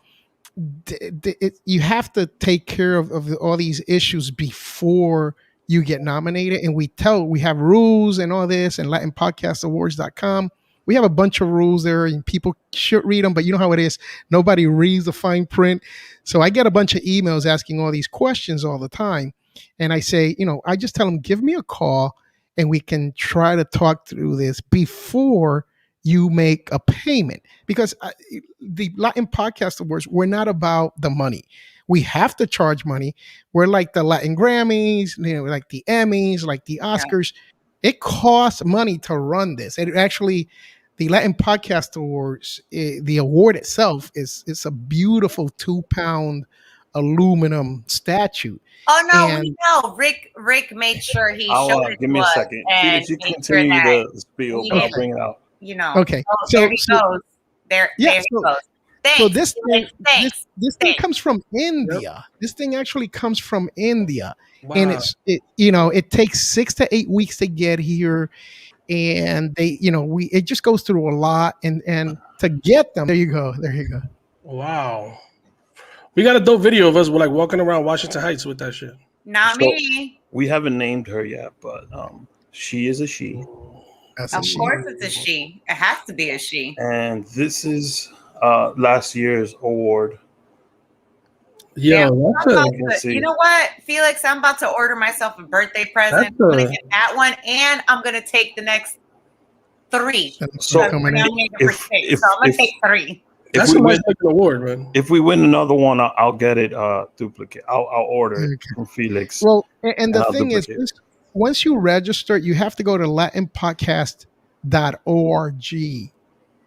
you have to take care of all these issues before you get nominated. And we have rules and all this, and LatinPodcastAwards.com. We have a bunch of rules there, and people should read them, but you know how it is. Nobody reads the fine print. So I get a bunch of emails asking all these questions all the time. And I say, I just tell them, give me a call and we can try to talk through this before you make a payment. Because the Latin Podcast Awards, we're not about the money. We have to charge money. We're like the Latin Grammys, like the Emmys, like the Oscars. Yeah. It costs money to run this. It actually, the Latin Podcast Awards, the award itself it's a beautiful 2-pound aluminum statue. Oh no, we know. Rick made sure he showed it. Give me a second. Felix, you continue the spiel. I'll bring it out. Okay. Oh, there he goes. There he goes. Thanks. So this thing comes from India. Yep. This thing actually comes from India. Wow. And it takes 6 to 8 weeks to get here. And it just goes through a lot, and to get them, there you go. Wow. We got a dope video of us walking around Washington Heights with that shit. Not me. We haven't named her yet, but she is a she. Of course it's a she. It has to be a she. And this is last year's award. Yeah, you know what, Felix? I'm about to order myself a birthday present. I'm going to get that one, and I'm going to take the next 3. So I'm going to take 3. That's a nice award, man. If we win another one, I'll get it duplicate. I'll order it from Felix. Well, and the thing is, once you register, you have to go to latinpodcast.org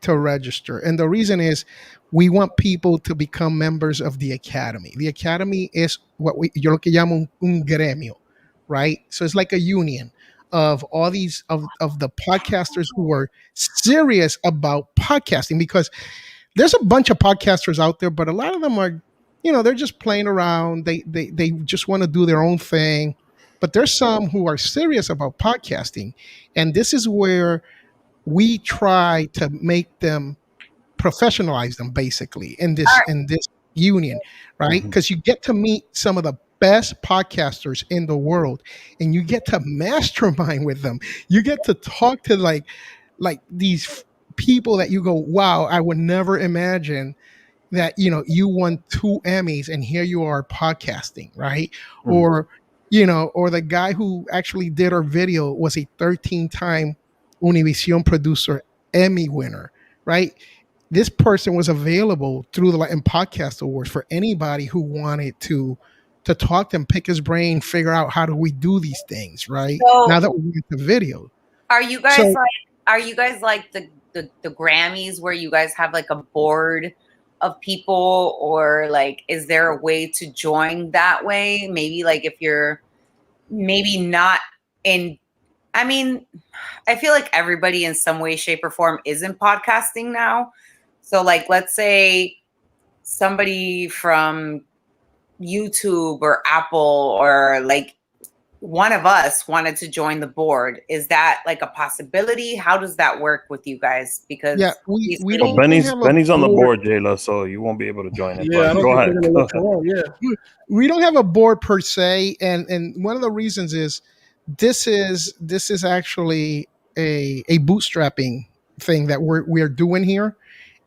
to register. And the reason is we want people to become members of the Academy. The Academy is yo lo que llamo un gremio, right? So it's like a union of all these of the podcasters who are serious about podcasting, because there's a bunch of podcasters out there, but a lot of them are, they're just playing around. They just want to do their own thing. But there's some who are serious about podcasting, and this is where we try to make them professionalize them basically in this union, right? Because you get to meet some of the best podcasters in the world, and you get to mastermind with them. You get to talk to like these people that you go, wow, I would never imagine that you won 2 Emmys and here you are podcasting, right? Or or the guy who actually did our video was a 13-time Univision producer Emmy winner, right? This person was available through the Latin Podcast Awards for anybody who wanted to talk to him, pick his brain, figure out how do we do these things, right? So, now that we get the video. Are you guys like the Grammys where you guys have like a board of people, or like is there a way to join that way? Maybe like if you're maybe not in, I mean, I feel like everybody in some way, shape, or form is in podcasting now. So like, let's say somebody from YouTube or Apple or like one of us wanted to join the board. Is that like a possibility? How does that work with you guys? Because we don't. Benny's on the board, Jaylah, so you won't be able to join it. Yeah, go ahead. We don't have a board per se, and one of the reasons is this is actually a bootstrapping thing that we are doing here,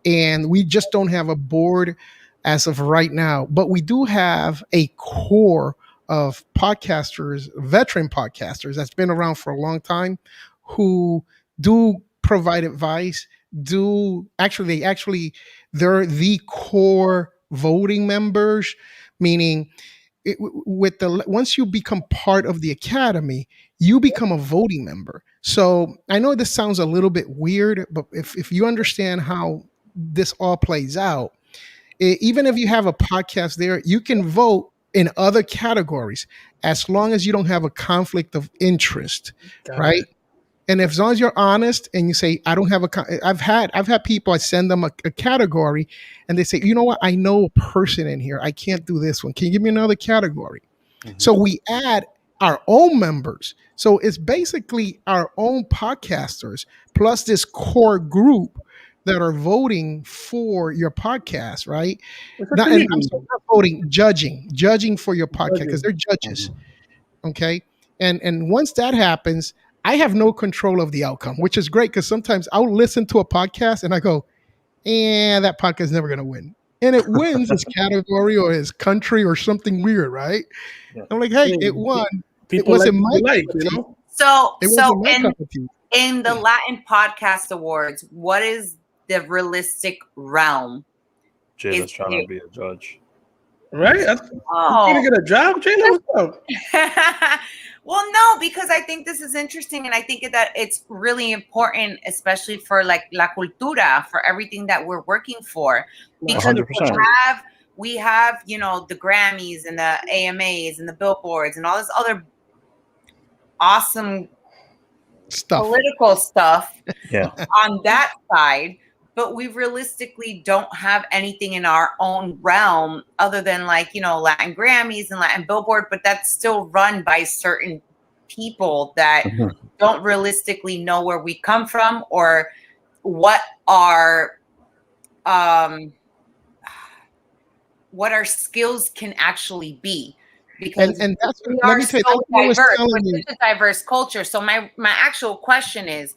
and we just don't have a board as of right now. But we do have a core of podcasters, veteran podcasters that's been around for a long time, who do provide advice. They're the core voting members, meaning once you become part of the academy, you become a voting member. So I know this sounds a little bit weird, but if you understand how this all plays out, even if you have a podcast there, you can vote in other categories as long as you don't have a conflict of interest, right? And as long as you're honest and you say, I don't have I've had people, I send them a category and they say, you know what? I know a person in here. I can't do this one. Can you give me another category? So we add our own members. So it's basically our own podcasters plus this core group that are voting for your podcast, right? Not voting, judging for your podcast, because they're judges. Okay. And once that happens, I have no control of the outcome, which is great because sometimes I'll listen to a podcast and I go, that podcast is never going to win. And it wins its category or its country or something weird, right? Yeah. I'm like, hey, it won. It wasn't my cup of tea. So in the Latin Podcast Awards, what is the realistic realm? Jaylah's trying to be a judge. Right? You trying to get a job, Jaylah? What's up? Well, no, because I think this is interesting, and I think that it's really important, especially for like La Cultura, for everything that we're working for. Because 100%. we have, the Grammys and the AMAs and the Billboards and all this other awesome political stuff on that side. But we realistically don't have anything in our own realm other than like, Latin Grammys and Latin Billboard, but that's still run by certain people that don't realistically know where we come from or what our skills can actually be. Because and that's we are so diverse. It's a diverse culture. So my actual question is,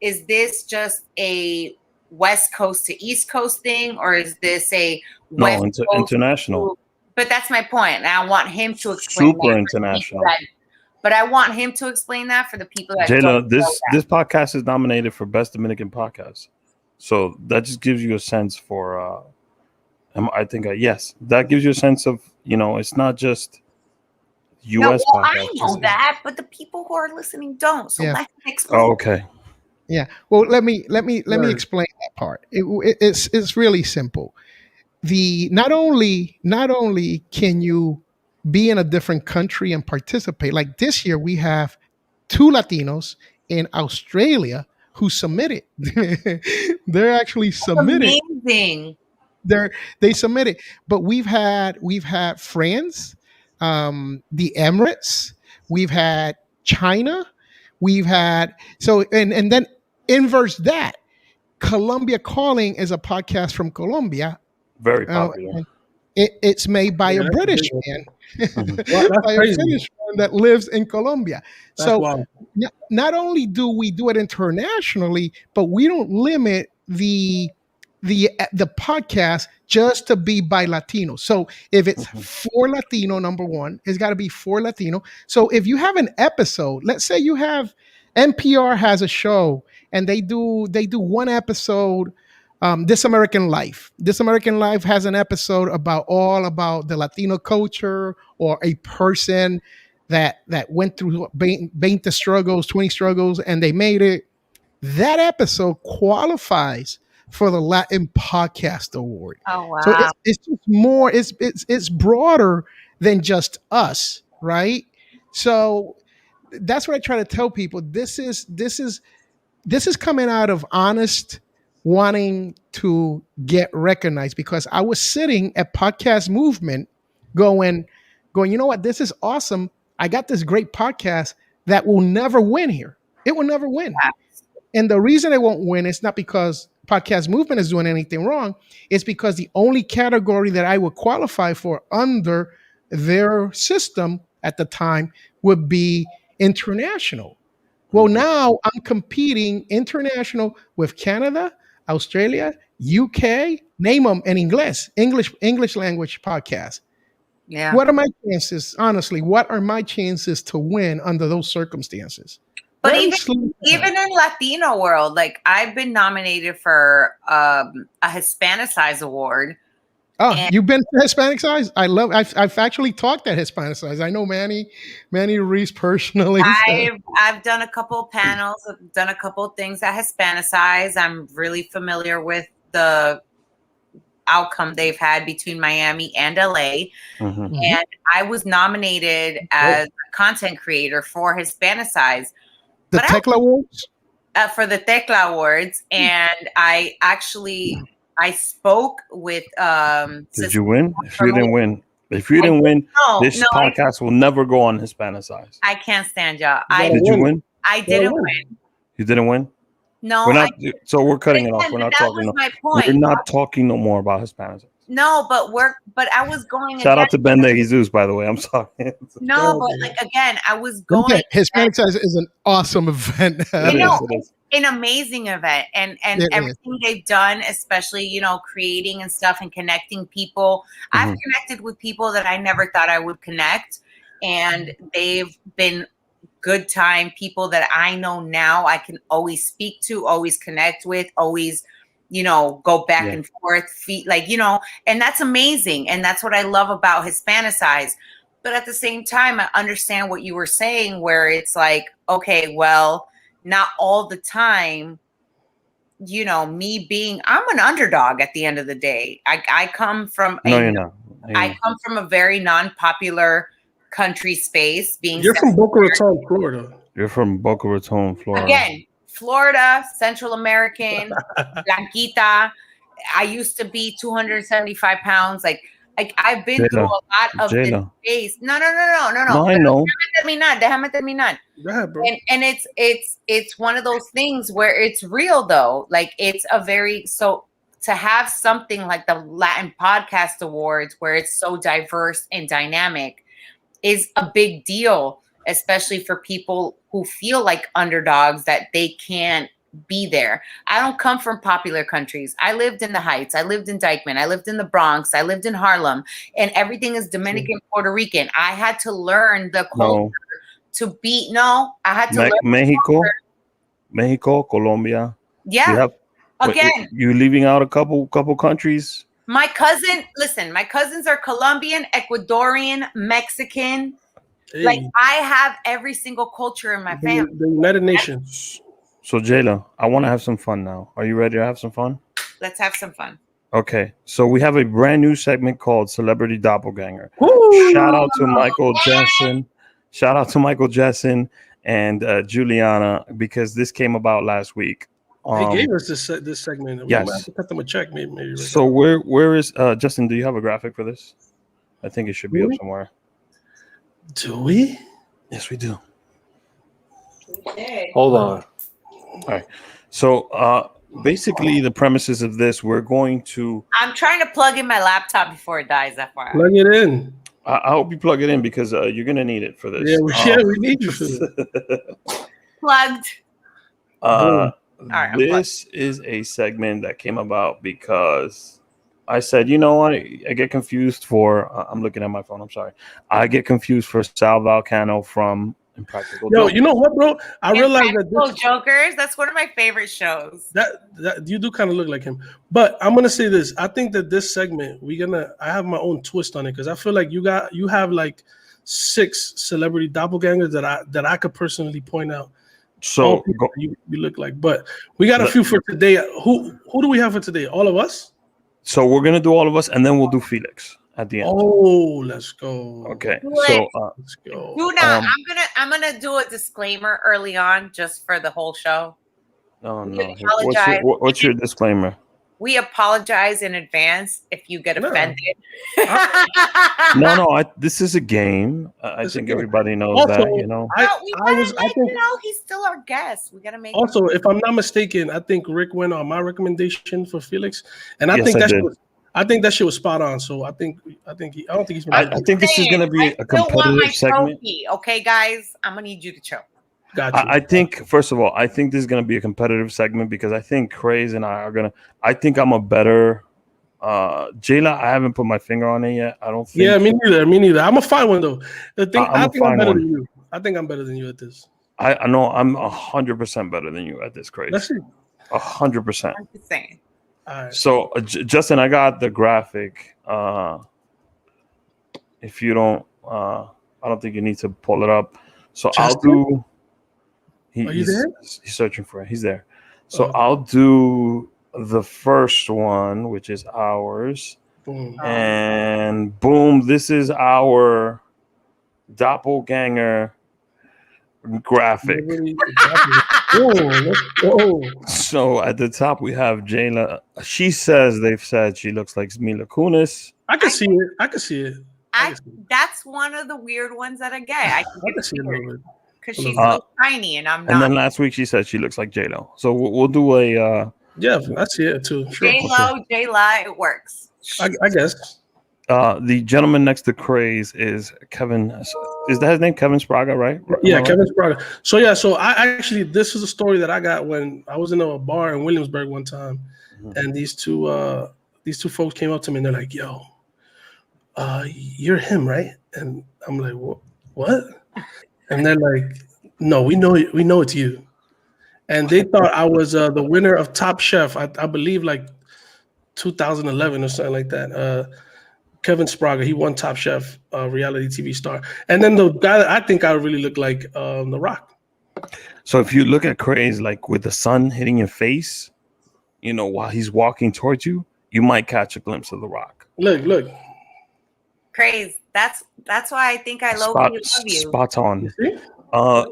is this just a West Coast to East Coast thing, or is this a West Coast international? But that's my point. And I want him to explain. Super international. But I want him to explain that for the people that Jaylah, this podcast is nominated for Best Dominican Podcast. So that just gives you a sense for I think yes, that gives you a sense of, it's not just US podcasts. I know that, but the people who are listening don't. So let him explain. Oh, okay. Yeah. Well, let me explain that part. It's really simple. Not only can you be in a different country and participate, like this year we have 2 Latinos in Australia who submitted. They're actually submitted. Amazing. They submitted. But we've had France, the Emirates, we've had China, we've had and then inverse that. Colombia Calling is a podcast from Colombia. Very popular. And it's made by a that's British big. man, Well, that's by a crazy. British man that lives in Colombia. That's So wild. not only do we do it internationally, but we don't limit the podcast just to be by Latino. So if it's for Latino, number one, it's got to be for Latino. So if you have an episode, let's say you have NPR has a show and they do one episode. This American Life. This American Life has an episode about the Latino culture, or a person that went through 20 struggles, and they made it. That episode qualifies for the Latin Podcast Award. Oh wow. So it's just more. It's broader than just us, right? So that's what I try to tell people. This is coming out of honest wanting to get recognized, because I was sitting at Podcast Movement going, you know what? This is awesome. I got this great podcast that will never win here. It will never win. And the reason it won't win is not because Podcast Movement is doing anything wrong. It's because the only category that I would qualify for under their system at the time would be international. Well, now I'm competing international with Canada, Australia, UK, name them, and English language podcast. Yeah. What are my chances, honestly? What are my chances to win under those circumstances? But Very even slim. in Latino world, like I've been nominated for a Hispanicize award. Oh, you've been to Hispanic Size? I've actually talked at Hispanic Size. I know Manny Reese personally. I've done a couple panels, I've done a couple things at Hispanicize. I'm really familiar with the outcome they've had between Miami and LA. And I was nominated as a content creator for Hispanicize. The Tecla Awards? For the Tecla Awards. And I spoke with Did you win? If you didn't win, this podcast will never go on Hispanicize. I can't stand y'all. Did you win? I didn't win. You didn't win? No. So we're cutting it off. We're not talking. We're not talking no more about Hispanicize. No, but I was going. Shout out to Ben De Jesus, by the way. I'm sorry. No, but like again, I was going. Okay. Hispanic Size is an awesome event. It's an amazing event, and everything they've done, especially creating and stuff and connecting people. I've connected with people that I never thought I would connect, and they've been good time people that I know now I can always speak to, always connect with, always go back and forth, and that's amazing. And that's what I love about Hispanicize. But at the same time, I understand what you were saying, where it's like, okay, well, not all the time, I'm an underdog at the end of the day. I come from you're not. I come from a very non-popular country space. You're from Boca Raton, Florida. You're from Boca Raton, Florida. Again, Florida, Central American, Blanquita. I used to be 275 pounds. Like I've been through a lot of this space. No. No, I know. Déjame terminar. Go ahead, bro. And it's one of those things where it's real though. Like it's to have something like the Latin Podcast Awards where it's so diverse and dynamic is a big deal, especially for people who feel like underdogs that they can't be there. I don't come from popular countries. I lived in the Heights. I lived in Dykeman. I lived in the Bronx. I lived in Harlem, and everything is Dominican, Puerto Rican. I had to learn the culture to be. I had to learn Mexico, Colombia. Yeah. Again, you leaving out a couple countries. My cousins are Colombian, Ecuadorian, Mexican. Hey. Like I have every single culture in my family. The United Nations. So Jaylah, I want to have some fun now. Are you ready to have some fun? Let's have some fun. Okay, so we have a brand new segment called Celebrity Doppelganger. Woo! Shout out to Michael Jessen. and Juliana, because this came about last week. They gave us this segment. We might have to cut them a check, maybe. So where is Justin? Do you have a graphic for this? I think it should be up somewhere. Do we? Yes, we do. Hold on. All right. So basically, the premises of this, we're going to. I'm trying to plug in my laptop before it dies. FYI. Plug it in. I hope you plug it in because you're gonna need it for this. Yeah, we need you for this. Plugged. Right, this is a segment that came about because I said, you know what, I get confused for. I'm looking at my phone. I'm sorry. I get confused for Sal Volcano from Impractical Yo, Jokers. you know what, bro? I realized that this, Jokers. That's one of my favorite shows. That you do kind of look like him. But I'm gonna say this. I think that this segment I have my own twist on it because I feel like you have like 6 celebrity doppelgangers that I could personally point out. So you look like, but we got a few for today. Who do we have for today? All of us. So we're gonna do all of us, and then we'll do Felix at the end. Oh, let's go. Okay. So let's go. I'm gonna do a disclaimer early on, just for the whole show. Oh We no! apologize. What's your disclaimer? We apologize in advance if you get offended. No. This is a game. I think everybody knows also, that. You know. I think he's still our guest. We gotta make. Also, if I'm not mistaken, I think Rick went on my recommendation for Felix, and I Yes, think I that did. I think that shit was spot on. So I think he's. I think this is gonna be a competitive segment. Trophy. Okay, guys, I'm gonna need you to choke. Gotcha. I think, first of all, I think this is going to be a competitive segment because I think Craze and I are going to. I think I'm a better. Jaylah, I haven't put my finger on it yet. I don't think. Yeah, me neither. I'm a fine one though. The thing, I think I'm better one. than you. I think I'm better than you at this. I know I'm 100% better than you at this, Craze. Let's see. 100%. I'm just saying. All right. So, Justin, I got the graphic. If you don't, I don't think you need to pull it up. So Justin? I'll do. Are you there? He's searching for it. He's there. So I'll do the first one, which is ours. Boom. And boom, this is our doppelganger graphic. Let's go. So at the top we have Jaylah. They've said she looks like Mila Kunis. I can see it. That's one of the weird ones that I get. I can see it a little bit. Because she's so tiny and I'm not. And then last week she said she looks like J-Lo. So we'll do a. Yeah, I see it too. Sure. Jaylah, it works. I guess. The gentleman next to Craze is Kevin. Is that his name? Kevin Spraga, right? Yeah, Kevin Spraga. So I actually, this is a story that I got when I was in a bar in Williamsburg one time, and these two folks came up to me and they're like, "Yo, you're him, right?" And I'm like, "What?" And they're like, "No, we know it's you." And they thought I was the winner of Top Chef. I believe like 2011 or something like that. Kevin Spraga, he won Top Chef, reality TV star. And then the guy that I think I really look like, The Rock. So if you look at Craze, like with the sun hitting your face, you know, while he's walking towards you, you might catch a glimpse of The Rock. Look. Craze. That's why I think I love you. Spot on.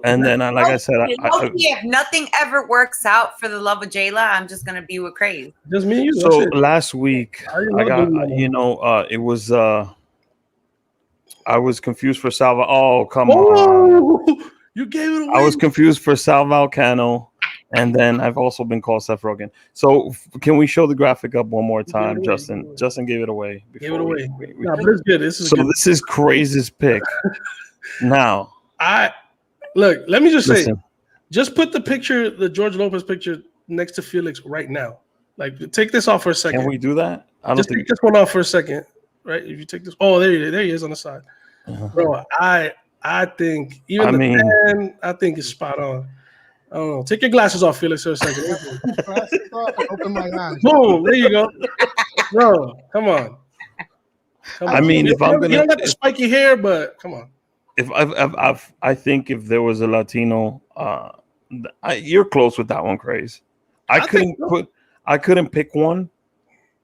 And then, like I said, if nothing ever works out for the love of Jaylah, I'm just gonna be with Craze. Just me and you. So last week, I got, it was. I was confused for Salva. Oh, come on! You gave it away. I was confused for Sal Volcano, and then I've also been called Seth Rogen. So can we show the graphic up one more time, Justin? Justin gave it away. Gave it away. But it's good. This is Craze's pick. Now, look. Let me just say, just put the George Lopez picture next to Felix right now. Like, take this off for a second. Can we do that? Just take this one off for a second, right? If you take this, there he is on the side, bro. I think I think it's spot on. I don't know. Take your glasses off, Felix, for a second. Open my eyes. Boom! There you go, bro. Come on. I mean, if I'm gonna, you don't got the spiky hair, but come on. If I think if there was a Latino, you're close with that one, Craze. I couldn't pick one.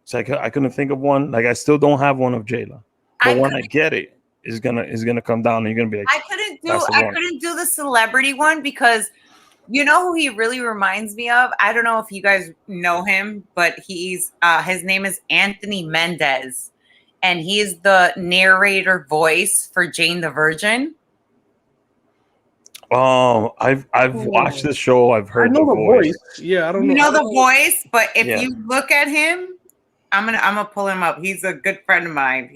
So I couldn't think of one. Like I still don't have one of Jaylah, but when I get it, is gonna come down, and you're gonna be like, I couldn't do the celebrity one because you know who he really reminds me of? I don't know if you guys know him, but he's his name is Anthony Mendez, and he's the narrator voice for Jane the Virgin. I've watched this show. I've heard the voice. Yeah, I don't know. You know the voice, but if you look at him, I'm gonna pull him up. He's a good friend of mine.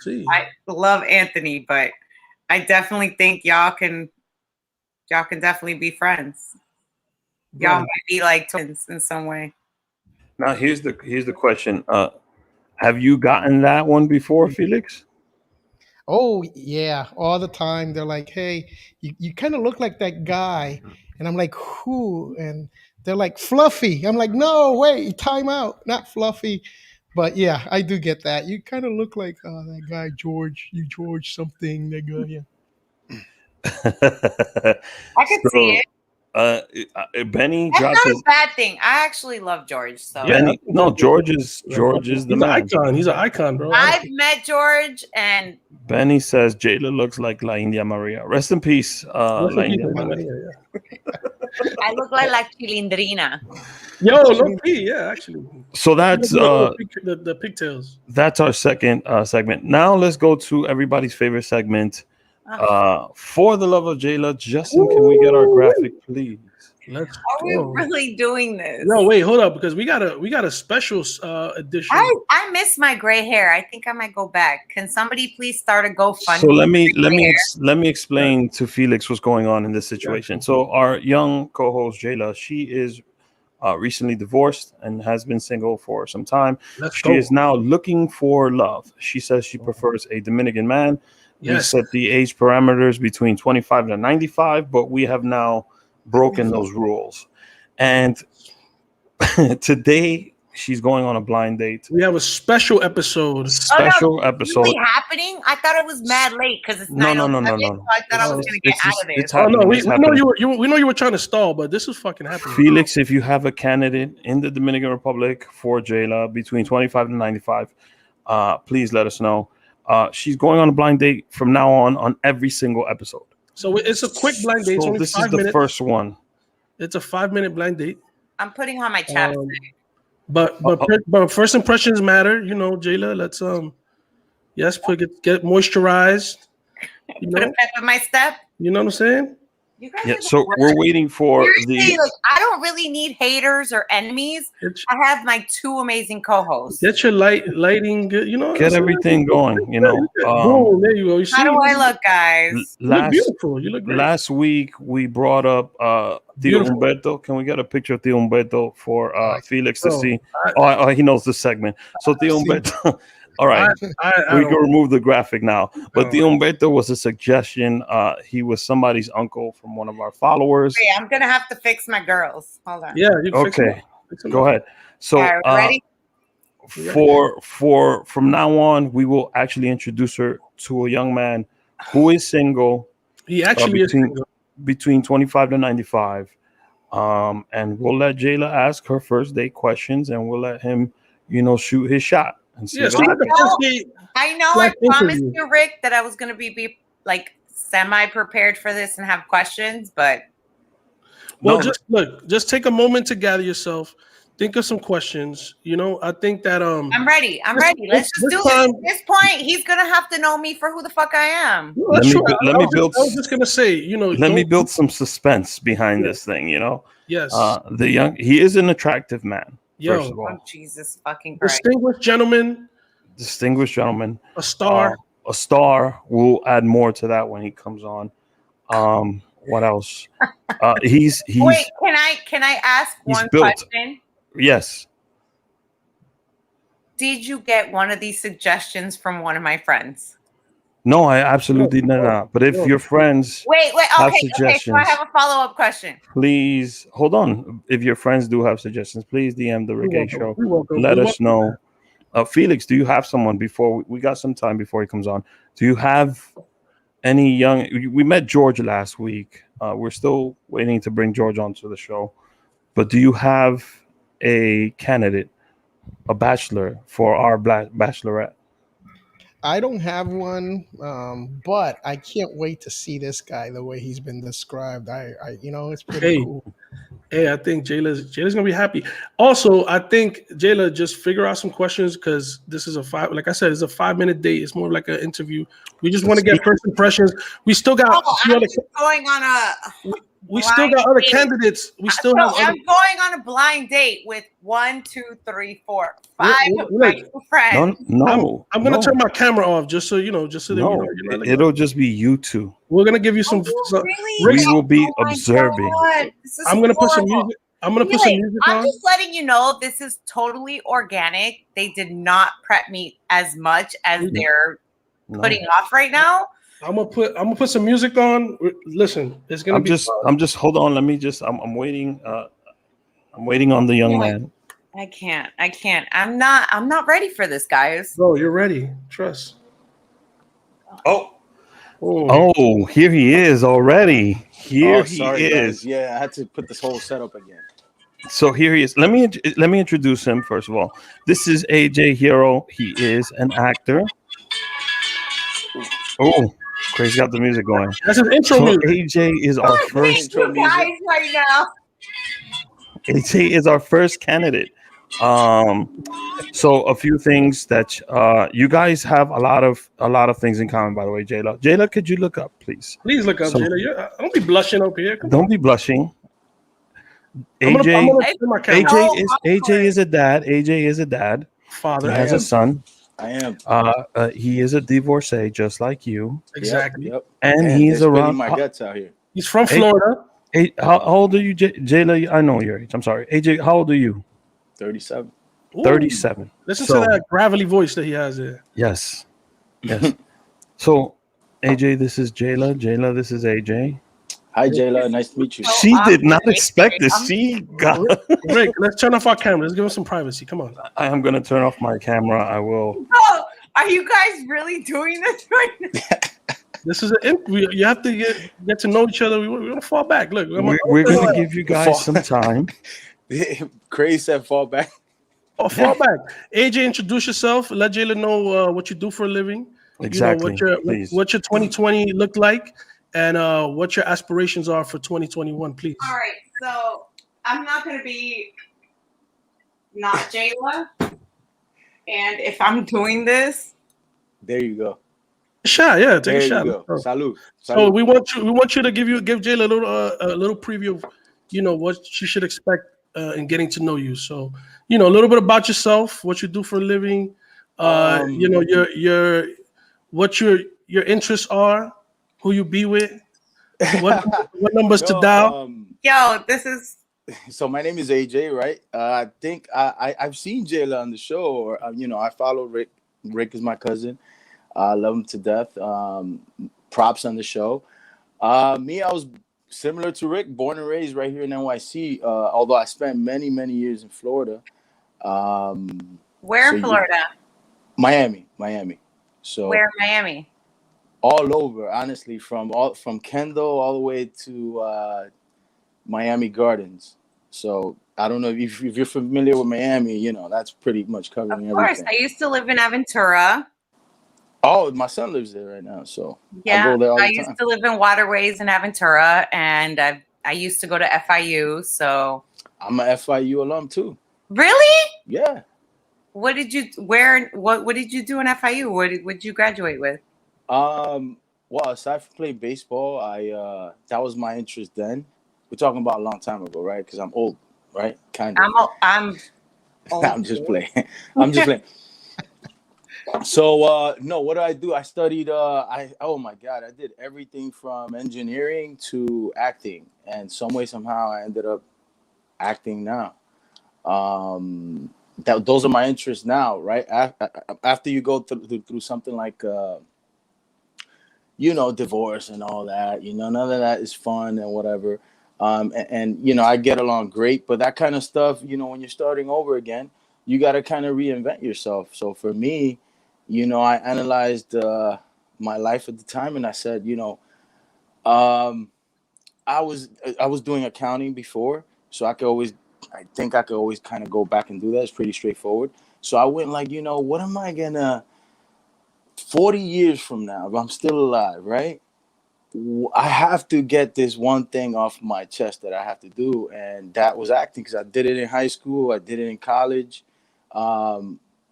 I love Anthony, but I definitely think y'all can definitely be friends. Y'all might be like twins in some way. Now here's the question. Have you gotten that one before, Felix? Oh yeah, all the time. They're like, "Hey, you kind of look like that guy," and I'm like, "Who?" And they're like, "Fluffy." I'm like, "No, wait, time out, not Fluffy." But yeah, I do get that. You kind of look like that guy George. You George something. That guy, yeah. I could see it. Benny That's dropped not a bad thing. I actually love George. So Benny, no, George is the man. Icon. He's an icon, bro. I've met George, and Benny says Jaylah looks like La India Maria. Rest in peace, La India Maria. I look like La Chilindrina. Yo, look, yeah, actually. So that's the pigtails. That's our second segment. Now let's go to everybody's favorite segment. For the love of Jaylah, Justin, can we get our graphic, please? Are we really doing this? No, wait, hold up, because we got a special edition. I miss my gray hair. I think I might go back. Can somebody please start a GoFundMe? So let me explain to Felix what's going on in this situation. So our young co-host Jaylah, she is recently divorced and has been single for some time. She is now looking for love. She says she prefers a Dominican man. We set the age parameters between 25 and 95, but we have now broken those rules. And today she's going on a blind date. We have a special episode. Episode. Really happening? I thought it was mad late because it's no. So I thought I was going to get out of this. Oh no, we know you were trying to stall, but this is fucking happening. Felix, if you have a candidate in the Dominican Republic for Jaylah between 25 and 95, please let us know. She's going on a blind date from now on every single episode. So it's a quick blind date. So this is the first one. It's a 5-minute blind date. I'm putting on my chapstick. But first impressions matter, you know, Jaylah. Let's get moisturized. You know? Put a pep in my step. You know what I'm saying? You guys so we're waiting for Seriously, I don't really need haters or enemies. I have my two amazing co-hosts. Get your lighting good, you know. Get everything going, you know. Boom, there you go. You see? How do I look, guys? You look beautiful. You look great. Last week we brought up Tio Humberto. Can we get a picture of Tio Humberto for Felix to see? He knows the segment. So Tio Humberto. All right, we can remove the graphic now. But the Humberto was a suggestion. He was somebody's uncle from one of our followers. Wait, I'm gonna have to fix my girls. Hold on. Yeah. Okay. Go ahead. So ready? From now on, we will actually introduce her to a young man who is single. He actually is single. Between 25 to 95. And we'll let Jaylah ask her first date questions, and we'll let him, shoot his shot. I know. I promised you, Rick, that I was going to be like semi-prepared for this and have questions, but just take a moment to gather yourself. Think of some questions. I think that I'm ready. Let's just do it. At this point, he's gonna have to know me for who the fuck I am. Let me build. I was just gonna say, let me build some suspense behind this thing. Yes. He is an attractive man. First of all. Oh, Jesus fucking Christ. Distinguished gentleman. A star. A star. We'll add more to that when he comes on. What else? He's Wait, can I ask one question? Yes. Did you get one of these suggestions from one of my friends? No, I absolutely did not. But if your friends have suggestions, so I have a follow-up question. Please hold on. If your friends do have suggestions, please DM the Rick Show. Let us know. Felix, do you have someone before we got some time before he comes on? Do you have any young? We met George last week. We're still waiting to bring George onto the show. But do you have a candidate, a bachelor for our bachelorette? I don't have one, but I can't wait to see this guy the way he's been described. It's pretty Hey, cool. hey, I think Jayla's gonna be happy. Also, I think Jayla, just figure out some questions because this is like I said, it's a 5-minute date. It's more like an interview. We just want to get first impressions. We still got I'm just going on a. we still got other date. candidates. We still So have. I'm going on a blind date with 1, 2, 3, 4, 5 of my Wait. new friends. No, I'm gonna turn my camera off just so you know, just so that no, it'll just be you two. we're gonna give you some. Really? We will be Oh my observing. God, this is I'm gonna put some horrible. music. I'm gonna put some Felix, music I'm on. just letting you know this is totally organic. They did not prep me as much as they're putting off right now. I'm gonna put some music on. Listen, it's gonna be. I'm just hold on. Let me just. I'm waiting. I'm waiting on the young man. I can't. I'm not ready for this, guys. Bro, you're ready. Trust. Oh, here he is already. Here he sorry, is. guys. Yeah, I had to put this whole setup again. So here he is. Let me introduce him first of all. This is AJ Hero. He is an actor. Oh, Crazy got the music going. That's his intro music. AJ is our first Intro music. Guys, right now. AJ is our first candidate. So a few things that you guys have a lot of things in common, by the way. Jaylah. Jaylah, could you look up, please? Please look up, Jayla. Don't be blushing up here. Don't be blushing. I'm AJ gonna turn my camera off. AJ is a dad. AJ is a dad. Father. He has a son. I am. He is a divorcee, just like you. Exactly. Yep. And Man, he's they're spilling around. my guts out here. He's from Florida. How old are you, Jaylah? I know your age. I'm sorry, AJ. How old are you? 37. Ooh. 37. Listen to that gravelly voice that he has there. Yes. So, AJ, this is Jaylah. Jaylah, this is AJ. Hi, Jayla. Nice to meet you. She did not expect this. She got. Rick, let's turn off our camera. Let's give him some privacy. Come on. I am gonna turn off my camera. I will. Oh, are you guys really doing this right now? This is you have to get to know each other. We're gonna fall back. Look, We're gonna give you guys some time. Crazy said fall back. Oh, fall back. AJ, introduce yourself. Let Jayla know what you do for a living. Exactly. You know, what your 2020 looked like, and what your aspirations are for 2021, please. All right, so I'm not going to be not Jaylah, and if I'm doing this, There you go. Shot, yeah, take There a you shot. go. Salud. So we want you to give Jayla a little preview of what she should expect in getting to know you. So a little bit about yourself, what you do for a living, what your interests are, who you be with, what numbers to dial. yo, this is So my name is AJ, right? I think I've seen Jayla on the show, or I follow Rick. Rick is my cousin. I love him to death. Props on the show. Me, I was similar to Rick, born and raised right here in NYC. Although I spent many years in Florida. where in Florida? Miami. So Where in Miami? all over, honestly, from Kendall all the way to Miami Gardens. So I don't know if you're familiar with Miami. That's pretty much covering Of course, everything. I used to live in Aventura. Oh, my son lives there right now, so Yeah, I go there all I the used time. to live in Waterways in Aventura, and I used to go to FIU. So I'm a FIU alum too. really, Yeah. what did you what did you do in FIU? What did you graduate with? Well, aside from playing baseball, that was my interest then. We're talking about a long time ago, right? Because I'm old, right? Kind of. I'm old. I'm just playing. I'm just playing. So no, what do? I studied oh my God, I did everything from engineering to acting, and some way somehow I ended up acting now. Those are my interests now, right? After you go through something like divorce and all that, none of that is fun and whatever. And I get along great, but that kind of stuff, when you're starting over again, you got to kind of reinvent yourself. So for me, I analyzed my life at the time, and I said, I was doing accounting before, so I think I could always kind of go back and do that. It's pretty straightforward. So I went like, what am I gonna 40 years from now, if I'm still alive, right? I have to get this one thing off my chest that I have to do, and that was acting, because I did it in high school, I did it in college.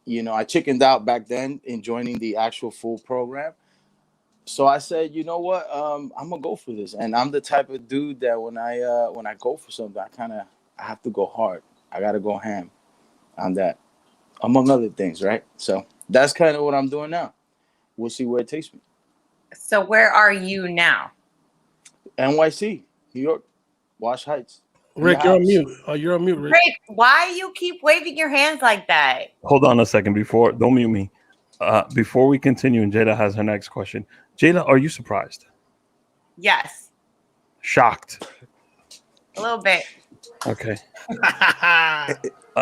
You know, I chickened out back then in joining the actual full program. So I said, you know what, I'm gonna go for this, and I'm the type of dude that when I go for something, I have to go hard. I gotta go ham on that, among other things, right? So that's kind of what I'm doing now. We'll see where it takes me. So where are you now? NYC, New York, Wash Heights. Rick, you're on mute. Oh, you're on mute, Rick. Rick, why you keep waving your hands like that? Hold on a second don't mute me. Before we continue, and Jaylah has her next question. Jaylah, are you surprised? Yes. Shocked? A little bit. Okay.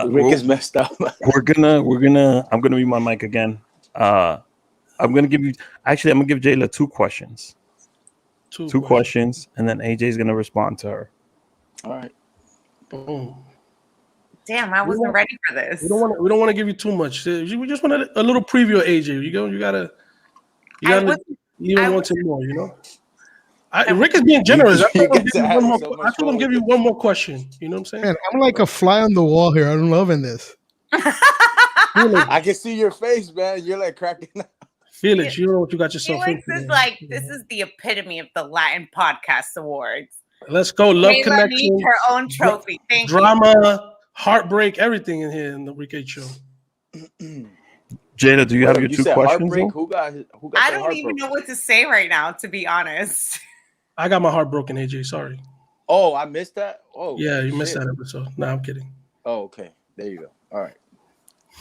Rick is messed up. I'm gonna mute my mic again. I'm gonna give Jaylah two questions. Two questions, and then AJ is gonna respond to her. All right. Boom. Damn, I wasn't ready for this. We don't want to give you too much. We just want a little preview of AJ. You gotta even want to more. You know. Rick is being generous. I told him give you one more question. You know what I'm saying? Man, I'm like a fly on the wall here. I'm loving this. I can see your face, man. You're like cracking up. Felix, you know what you got yourself Felix into. This is the epitome of the Latin Podcast Awards. Let's go. Love Jaylah connection. needs her own trophy. Thank Drama, heartbreak, everything in here in the Rick H show. Jaylah, do you have your two questions? Who got I don't even know what to say right now, to be honest. I got my heart broken, AJ. Sorry. Oh, I missed that? Oh, yeah, you missed that episode. No, I'm kidding. Oh, okay. There you go. All right.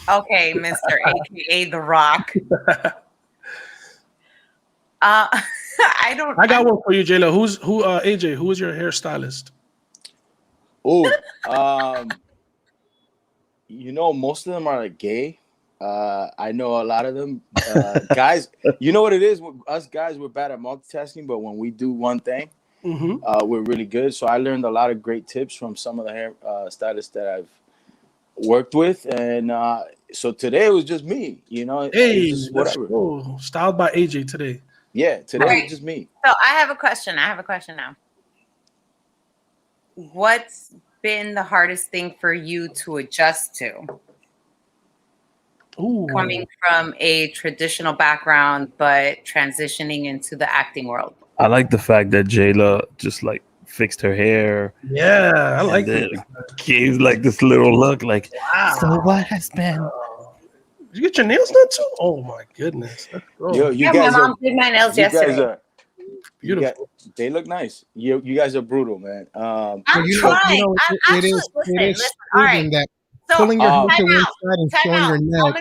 Okay, Mr. AKA The Rock. I got one for you, Jaylah. AJ, who is your hairstylist? Oh, you know, most of them are like gay. I know a lot of them guys. You know what it is? Us guys, we're bad at multitasking, but when we do one thing, we're really good. So I learned a lot of great tips from some of the hair stylists that I've worked with, and so today it was just me. You know, hey, whatever. Styled by AJ today. Yeah, today it was just me. So I have a question now. What's been the hardest thing for you to adjust to? Ooh. Coming from a traditional background, but transitioning into the acting world. I like the fact that Jaylah just like fixed her hair. Yeah, I like it. Gave like this little look, like, wow. So what has been? Did you get your nails done too? Oh my goodness! Yo, you guys my mom did my nails yesterday. Guys are beautiful. They look nice. You guys are brutal, man. I'm trying. It is all right. That pulling your hair to one side and showing your neck. I'm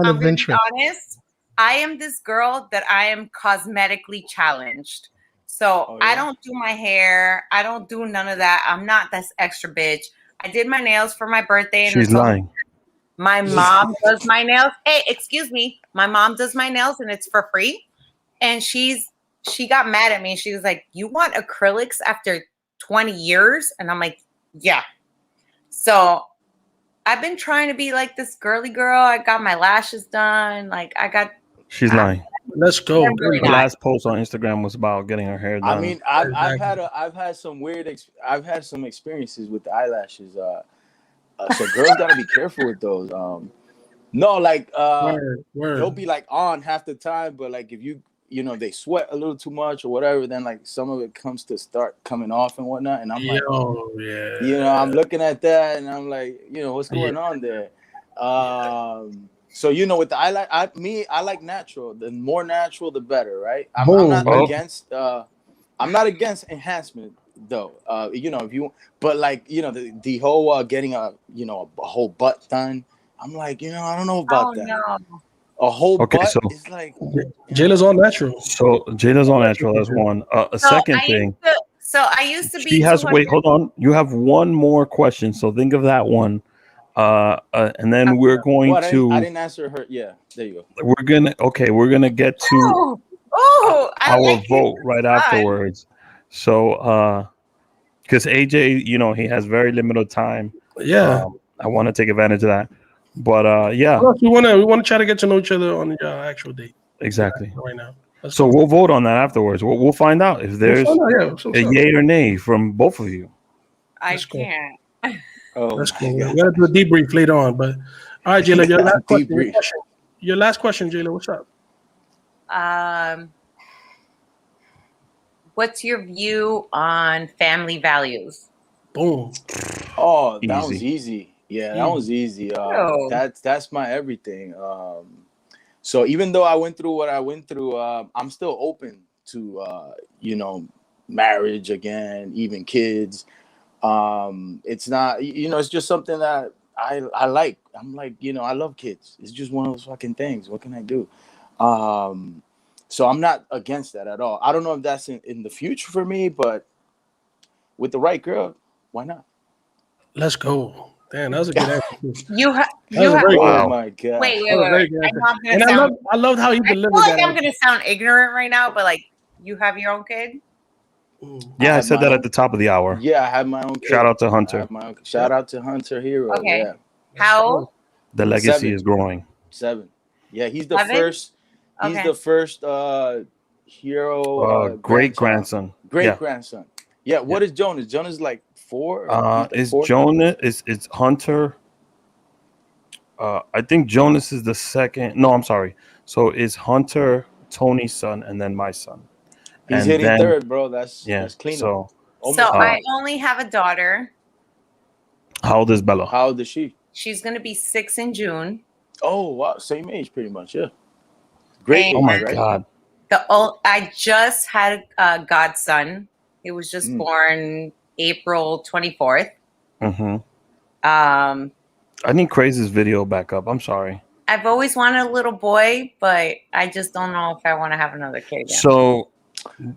gonna be honest. I am this girl that I am cosmetically challenged. So I don't do my hair. I don't do none of that. I'm not this extra bitch. I did my nails for my birthday. And she's lying. My mom does my nails. Hey, excuse me. My mom does my nails and it's for free. And she got mad at me. She was like, "You want acrylics after 20 years?" And I'm like, "Yeah." So I've been trying to be like this girly girl. I got my lashes done. She's lying. Let's go. The last post on Instagram was about getting her hair done. I mean, I've had some experiences with the eyelashes. So girls gotta be careful with those. They'll be like on half the time, but like if you they sweat a little too much or whatever, then like some of it comes to start coming off and whatnot. And I'm like, I'm looking at that and I'm like, what's going on there? So with the eyelash, I like natural. The more natural, the better, right? I'm not against enhancement though. If you, but like the whole getting a whole butt done. I'm like, I don't know about that. No. A whole butt is like Jaylah's all natural. So Jaylah's all natural. That's one. Second thing. I used to be. She has. Wait, hold on. You have one more question. So think of that one. And then we're going to. I didn't answer her. Yeah, there you go. We're gonna get to our vote right afterwards. So, because AJ, he has very limited time. Yeah, I want to take advantage of that. But yeah, we want to try to get to know each other on the actual date. Exactly. right now. So we'll vote on that afterwards. We'll find out if there's a yay or nay from both of you. I can't. Oh, that's my cool. God. We got to do a debrief later on. But all right, Jaylah, your last question. Debrief. Your last question, Jaylah. What's up? What's your view on family values? Boom. Oh, that was easy. Yeah, that was easy. Oh. That's my everything. So even though I went through what I went through, I'm still open to marriage again, even kids. It's not, it's just something that I like. I'm like, I love kids. It's just one of those fucking things. What can I do? So I'm not against that at all. I don't know if that's in the future for me, but with the right girl, why not? Let's go. Damn, that was a good answer. Oh my God. Wait. And I loved how he delivered that. I feel like I'm gonna sound ignorant right now, but like, you have your own kid? Yeah, I said that at the top of the hour. Yeah, I have my own kid. Shout out to Hunter. Shout out to Hunter Hero. Okay. Yeah. How old? The legacy is growing. 7. Yeah, he's the 7? first. He's the first hero. Great grandson. Great grandson. Yeah. What is Jonas? Jonas like 4? Is Jonas? It's Hunter. I think Jonas is the second. No, I'm sorry. So it's Hunter, Tony's son, and then my son. He's hitting third, bro. That's clean. So I only have a daughter. How old is Bella? How old is she? She's gonna be 6 in June. Oh wow, same age pretty much. Yeah. Great. Oh my God. I just had a godson. He was just born April 24th. Mm-hmm. I need Craze's video back up. I'm sorry. I've always wanted a little boy, but I just don't know if I want to have another kid yet. So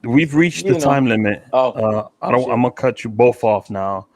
we've reached the time limit. Oh, I'm gonna cut you both off now,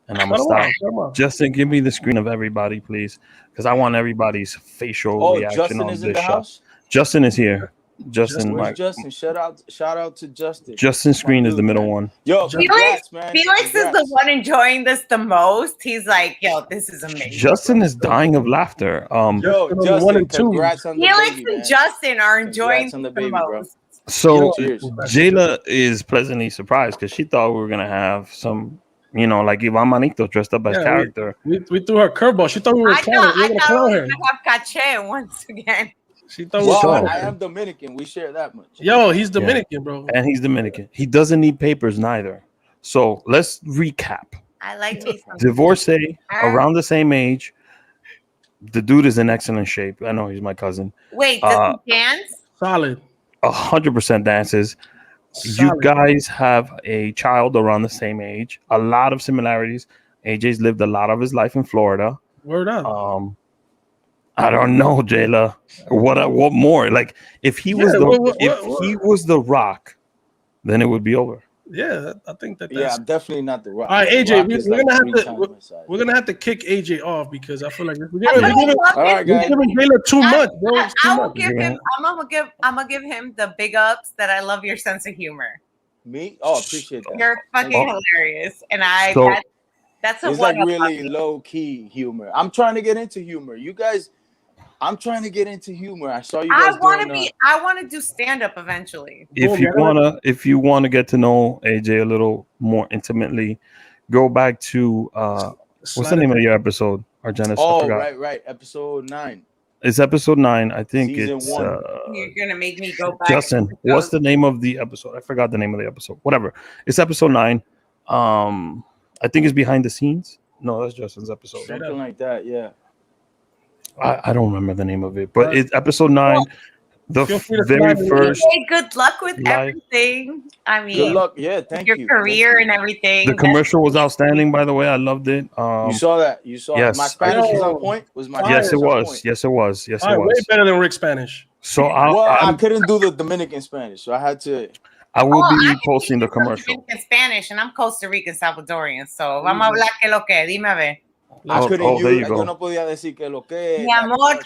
and I'm gonna stop. Justin, give me the screen of everybody, please, because I want everybody's facial reaction Justin on is this in the shot. house? Justin is here. Justin, where's Justin? Shout out to Justin. Justin's screen is the middle one. Yo, Felix is the one enjoying this the most. He's like, yo, this is amazing. Justin is dying of laughter. Yo, Justin, congrats on the Felix baby, and Justin are enjoying on the the baby, most. So Jaylah is pleasantly surprised because she thought we were gonna have some, like Ivan Manito dressed up as character. We threw her curveball. She thought we were I thought we her. were gonna have caché once again. She thought I am Dominican. We share that much. Yo, he's Dominican, bro. And he's Dominican. He doesn't need papers neither. So let's recap. I like me some Divorcee, around the same age. The dude is in excellent shape. I know he's my cousin. Wait, does he dance? Solid. 100% dances. Solid. You guys have a child around the same age. A lot of similarities. AJ's lived a lot of his life in Florida. Word up. I don't know, Jaylah. What more? Like if he was he was the Rock, then it would be over. Yeah, I think that's I'm definitely not the Rock. All right, AJ, we're gonna have to kick AJ off because I feel like we're giving Jaylah too much, bro. I'm gonna give him the big ups that I love your sense of humor. Me? Oh, appreciate that. You're fucking hilarious, and that's it's like really low key humor. I'm trying to get into humor. You guys. I'm trying to get into humor. I saw you guys. I want to do stand up eventually. If you wanna get to know AJ a little more intimately, go back to what's the name of your episode, Argenis? Oh, right. Episode 9. It's episode 9. I think Season it's 1. You're gonna make me go back. Justin, what's the name of the episode? I forgot the name of the episode. Whatever. It's episode 9. I think it's behind the scenes. No, that's Justin's episode. Something like that, yeah. I don't remember the name of it, but it's episode 9. The very first. Hey, good luck with everything. I mean, good luck. Yeah, thank you. Your career and everything. The commercial was outstanding, by the way. I loved it. You saw that? You saw it. My Spanish was on point. Yes, it was. Yes, it was. Way better than Rick's Spanish. So I couldn't do the Dominican Spanish, so I had to. I will be posting the commercial. Dominican Spanish, and I'm Costa Rican Salvadorian. So vamos a hablar que lo que. Dime a ver. I couldn't use. Yo no podía decir que lo que. Mi amor,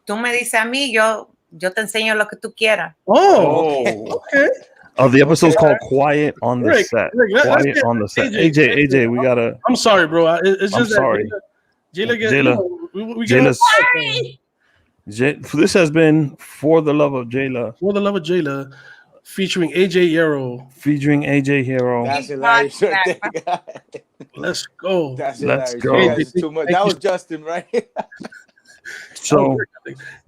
tú me dices a mí, yo te enseño lo que tú quieras. Okay. Oh, the episode's called Quiet on the Set. Quiet on the Set. AJ, we gotta. I'm sorry, bro. It's just sorry. Jaylah. Jaylah's. This has been For the Love of Jaylah. For the Love of Jaylah, featuring AJ Yarrow. Featuring AJ Hero. That's hilarious. Right there. Let's go. That's Let's hilarious. go. You guys are too much. That was Justin, right? So,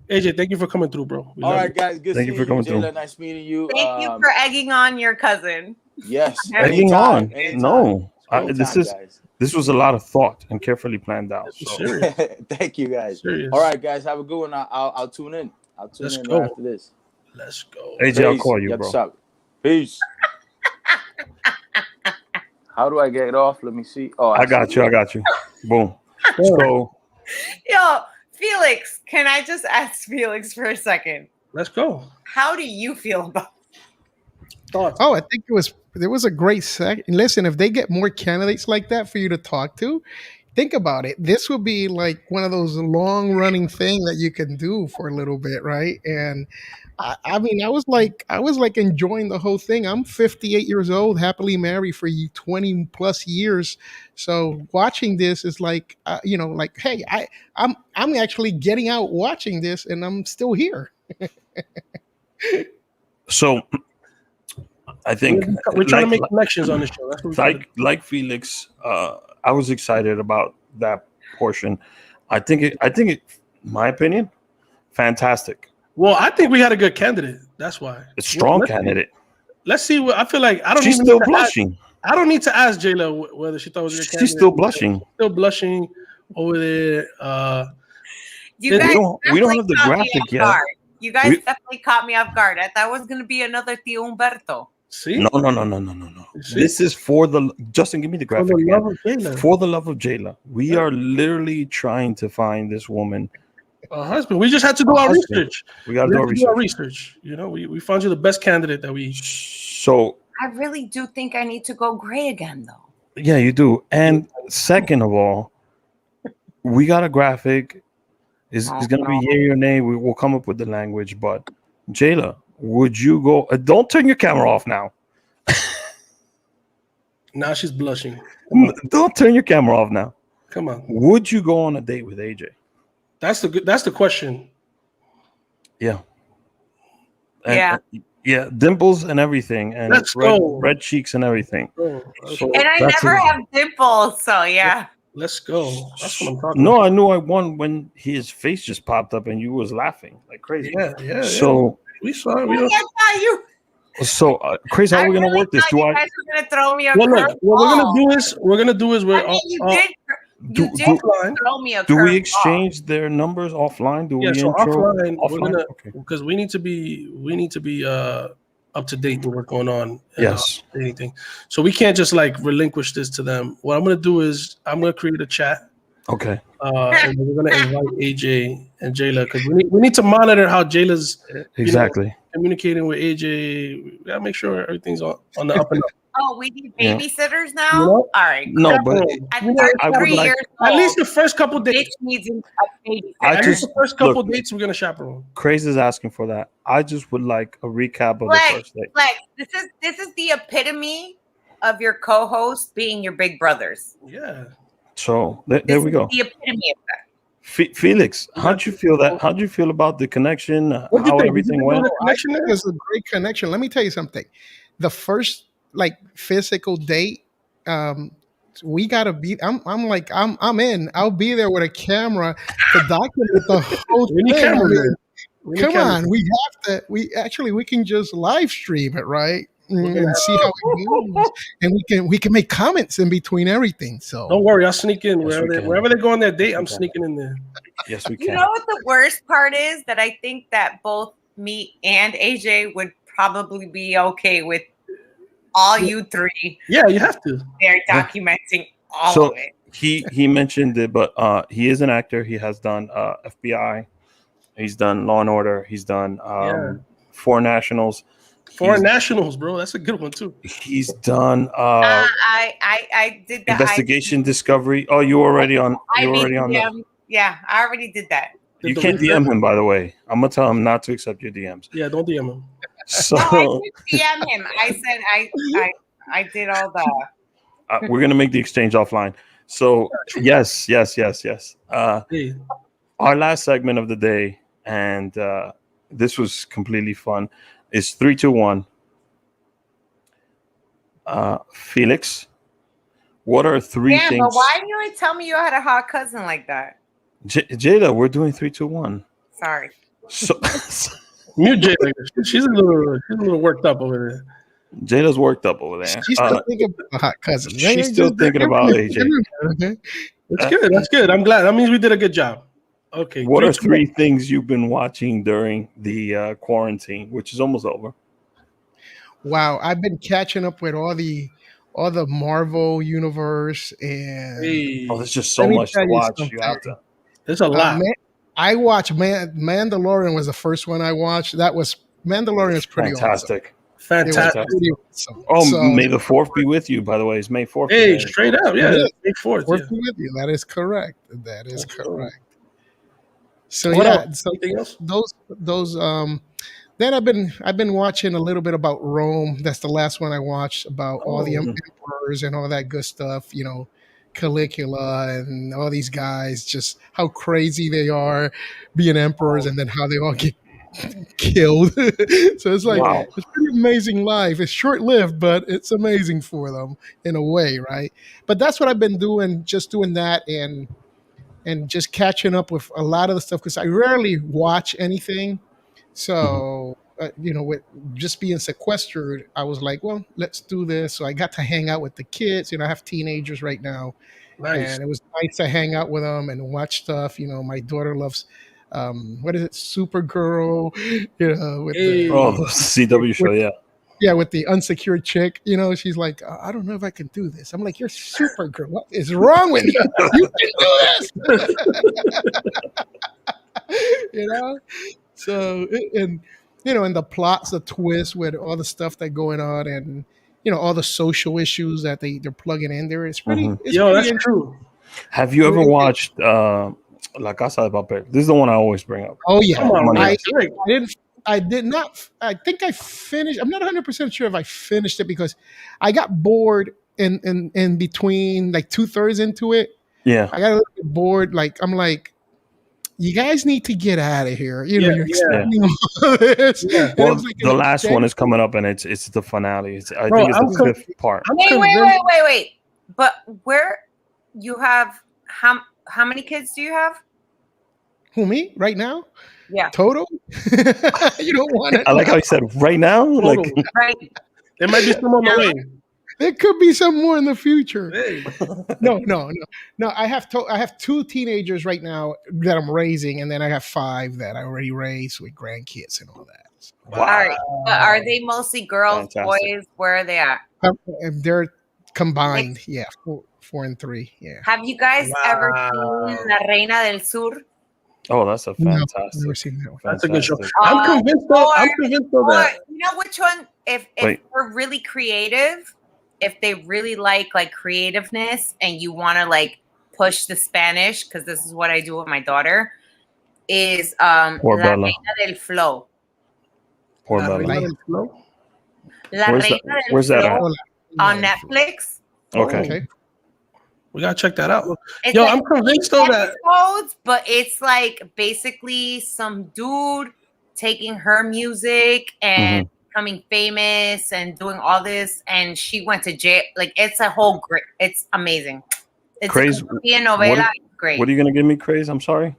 AJ, thank you for coming through, bro. All right, guys. Good Thank you seeing for you, coming through. Jaylah. Nice meeting you. Thank you for egging on your cousin. Yes. egging on. Anytime. No. Anytime, guys. This was a lot of thought and carefully planned out. So. Thank you, guys. Serious. All right, guys. Have a good one. I'll tune in. Let's Right go. after this. Let's go. AJ, I'll call you, bro. Peace. How do I get it off? Let me see. Oh, I got you. Boom. So, Yo, Felix, can I just ask Felix for a second? Let's go. How do you feel about Thoughts? Oh, I think there was a great second. Listen, if they get more candidates like that for you to talk to, think about it. This will be like one of those long running thing that you can do for a little bit, right? And I mean, I was like enjoying the whole thing. I'm 58 years old, happily married for 20 plus years. So watching this is like, like, hey, I'm actually getting out watching this, and I'm still here. So I think we're trying to make connections on the show. That's what like Felix, I was excited about that portion. I think it, my opinion, fantastic. Well, I think we had a good candidate. That's why. A strong candidate. Let's see what I feel like. I don't. She's even still need to blushing. I don't need to ask Jaylah whether she thought it was a good candidate. She's still blushing. Still blushing over there. you guys? We don't have the graphic yet. You guys definitely caught me off guard. I thought it was going to be another Tio Humberto. See? No. This is for the Justin. Give me the graphic. For the love of Jaylah. For the love of Jaylah. We are literally trying to find this woman a husband. We just had to do our research. We got to do our research. You know, we found you the best candidate that we. So I really do think I need to go gray again, though. Yeah, you do. And second of all, we got a graphic. It's going to be yay or nay. We will come up with the language. But Jaylah, would you go? Don't turn your camera off now. Now she's blushing. Don't turn your camera off now. Come on. Would you go on a date with AJ? That's the question. Yeah. Yeah, dimples and everything, and red cheeks and everything. So and I never have dimples, so yeah. Let's go. That's what I'm talking about. No, I knew I won when his face just popped up and you was laughing like crazy. Yeah. So we saw it. You. So Crazy, how are we gonna work this? Do I? You guys were gonna throw me a what we're gonna do is you did throw me a do we exchange their numbers offline? Do we so intro offline? Because we need to be up to date with what's going on. Yes. Anything. So we can't just like relinquish this to them. What I'm gonna do is I'm gonna create a chat. Okay. And we're gonna invite AJ and Jaylah because we need to monitor how Jaylah's communicating with AJ. We gotta make sure everything's on the up and up. Oh, we need babysitters now? All right. No, but at 33 years old, at least the first couple dates. Needs a babysitter. At least the first couple dates we're gonna chaperone. Crazy is asking for that. I just would like a recap of the first date. This is the epitome of your co-host being your big brothers. Yeah. So there we go. The epitome of that. Felix, how'd you feel about the connection? How everything went? The connection is a great connection. Let me tell you something. The first physical date, we gotta be. I'm in. I'll be there with a camera to document the whole thing. Come on, we have to. We can just live stream it, right? And see how it moves, and we can make comments in between everything. So don't worry, I'll sneak in wherever they go on their date. I'm sneaking in there. Yes, we can. You know what the worst part is? That I think that both me and AJ would probably be okay with all you three. Yeah, you have to. They're documenting all of it. He mentioned it, but he is an actor. He has done FBI. He's done Law and Order. He's done Foreign Nationals. Foreign Nationals, bro. That's a good one too. He's done. I did that. Investigation Discovery. Oh, you already on? You already on that? Yeah, I already did that. You can't DM him, by the way. I'm gonna tell him not to accept your DMs. Yeah, don't DM him. So no, I didn't DM him. I said I did all the. We're gonna make the exchange offline. So yes. Our last segment of the day, and this was completely fun. It's 3, 2, 1. Felix, what are three Damn, things? but why didn't you tell me you had a hot cousin like that? Jaylah, we're doing 3, 2, 1. Sorry. So Mute Jaylah. She's a little worked up over there. Jayla's worked up over there. She's still thinking about hot cousins. She's still thinking about AJ. Okay. That's good. That's good. I'm glad. That means we did a good job. Okay. What are 3 things you've been watching during the quarantine, which is almost over? Wow, I've been catching up with all the Marvel universe, and Oh, there's just so let me much to tell you watch. something. You have to. There's a lot. I watched Mandalorian was the first one I watched. Mandalorian is pretty Fantastic. awesome. It was Fantastic. pretty awesome. Oh, So, may the 4th be with you, by the way. It's May 4th. Hey, today. straight up. Yeah. Yeah. May 4th. working Yeah. with you. That is correct. That is correct. So What yeah, else? so Anything else? those then I've been watching a little bit about Rome. That's the last one I watched about all the emperors and all that good stuff. You know, Caligula and all these guys, just how crazy they are being emperors, and then how they all get killed. So it's like Wow. it's pretty amazing life. It's short lived, but it's amazing for them in a way, right? But that's what I've been doing, just doing that and just catching up with a lot of the stuff because I rarely watch anything. So with just being sequestered, I was like, well, let's do this. So I got to hang out with the kids. I have teenagers right now, Nice. and it was nice to hang out with them and watch stuff. My daughter loves what is it, Supergirl? With Hey. Oh, the CW show, yeah. with the unsecured chick. She's like, I don't know if I can do this. I'm like, you're Supergirl. What is wrong with you? You can do this. So and the plots, the twists with all the stuff that going on, and all the social issues that they're plugging in there. It's pretty. Mhm. It's Yo, pretty that's true. Have you ever watched La Casa de Papel? This is the one I always bring up. Oh yeah, Come on, I man. did not. I think I finished. I'm not 100% sure if I finished it because I got bored in between, like 2/3 into it. Yeah. I got a little bit bored. Like I'm like, you guys need to get out of here. You're extending all this. Yeah. And it Well, was like the an last one extended- is coming up, and it's the finale. I Bro, think it's I'm the 5th part. I'm Wait. convinced- Wait. But where you have how many kids do you have? Who, me right now? Yeah. Total. You don't want it. I like how he said right now. Like, Totally. Right. There might be some on the way. There could be some more in the future. Hey. No. I have 2 teenagers right now that I'm raising, and then I have 5 that I already raised with grandkids and all that. So, All right. But are they mostly girls, Fantastic. boys? Where are they at? and they're combined. Yeah, 4 and 3. Yeah. Have you guys ever Wow. seen La Reina del Sur? oh, that's a No, I've fantastic. never seen that one. That's a good show. Fantastic. I'm convinced though Or that you know which one? If Wait. we're really creative, if they really like creativeness, and you want to push the Spanish, because this is what I do with my daughter, is La Poor Bella. Reina del Flow. Poor La Bella. Reina del Flow. La Where's Reina that- del where's that Flow at? on Netflix. Okay. Okay. We gotta check that out. It's Yo, like I'm convinced though that episodes, but it's basically some dude taking her music and becoming famous and doing all this, and she went to jail. It's a whole great. It's amazing. It's Craze. a Colombian novela. It's great. What are you gonna give me, Craze? I'm sorry.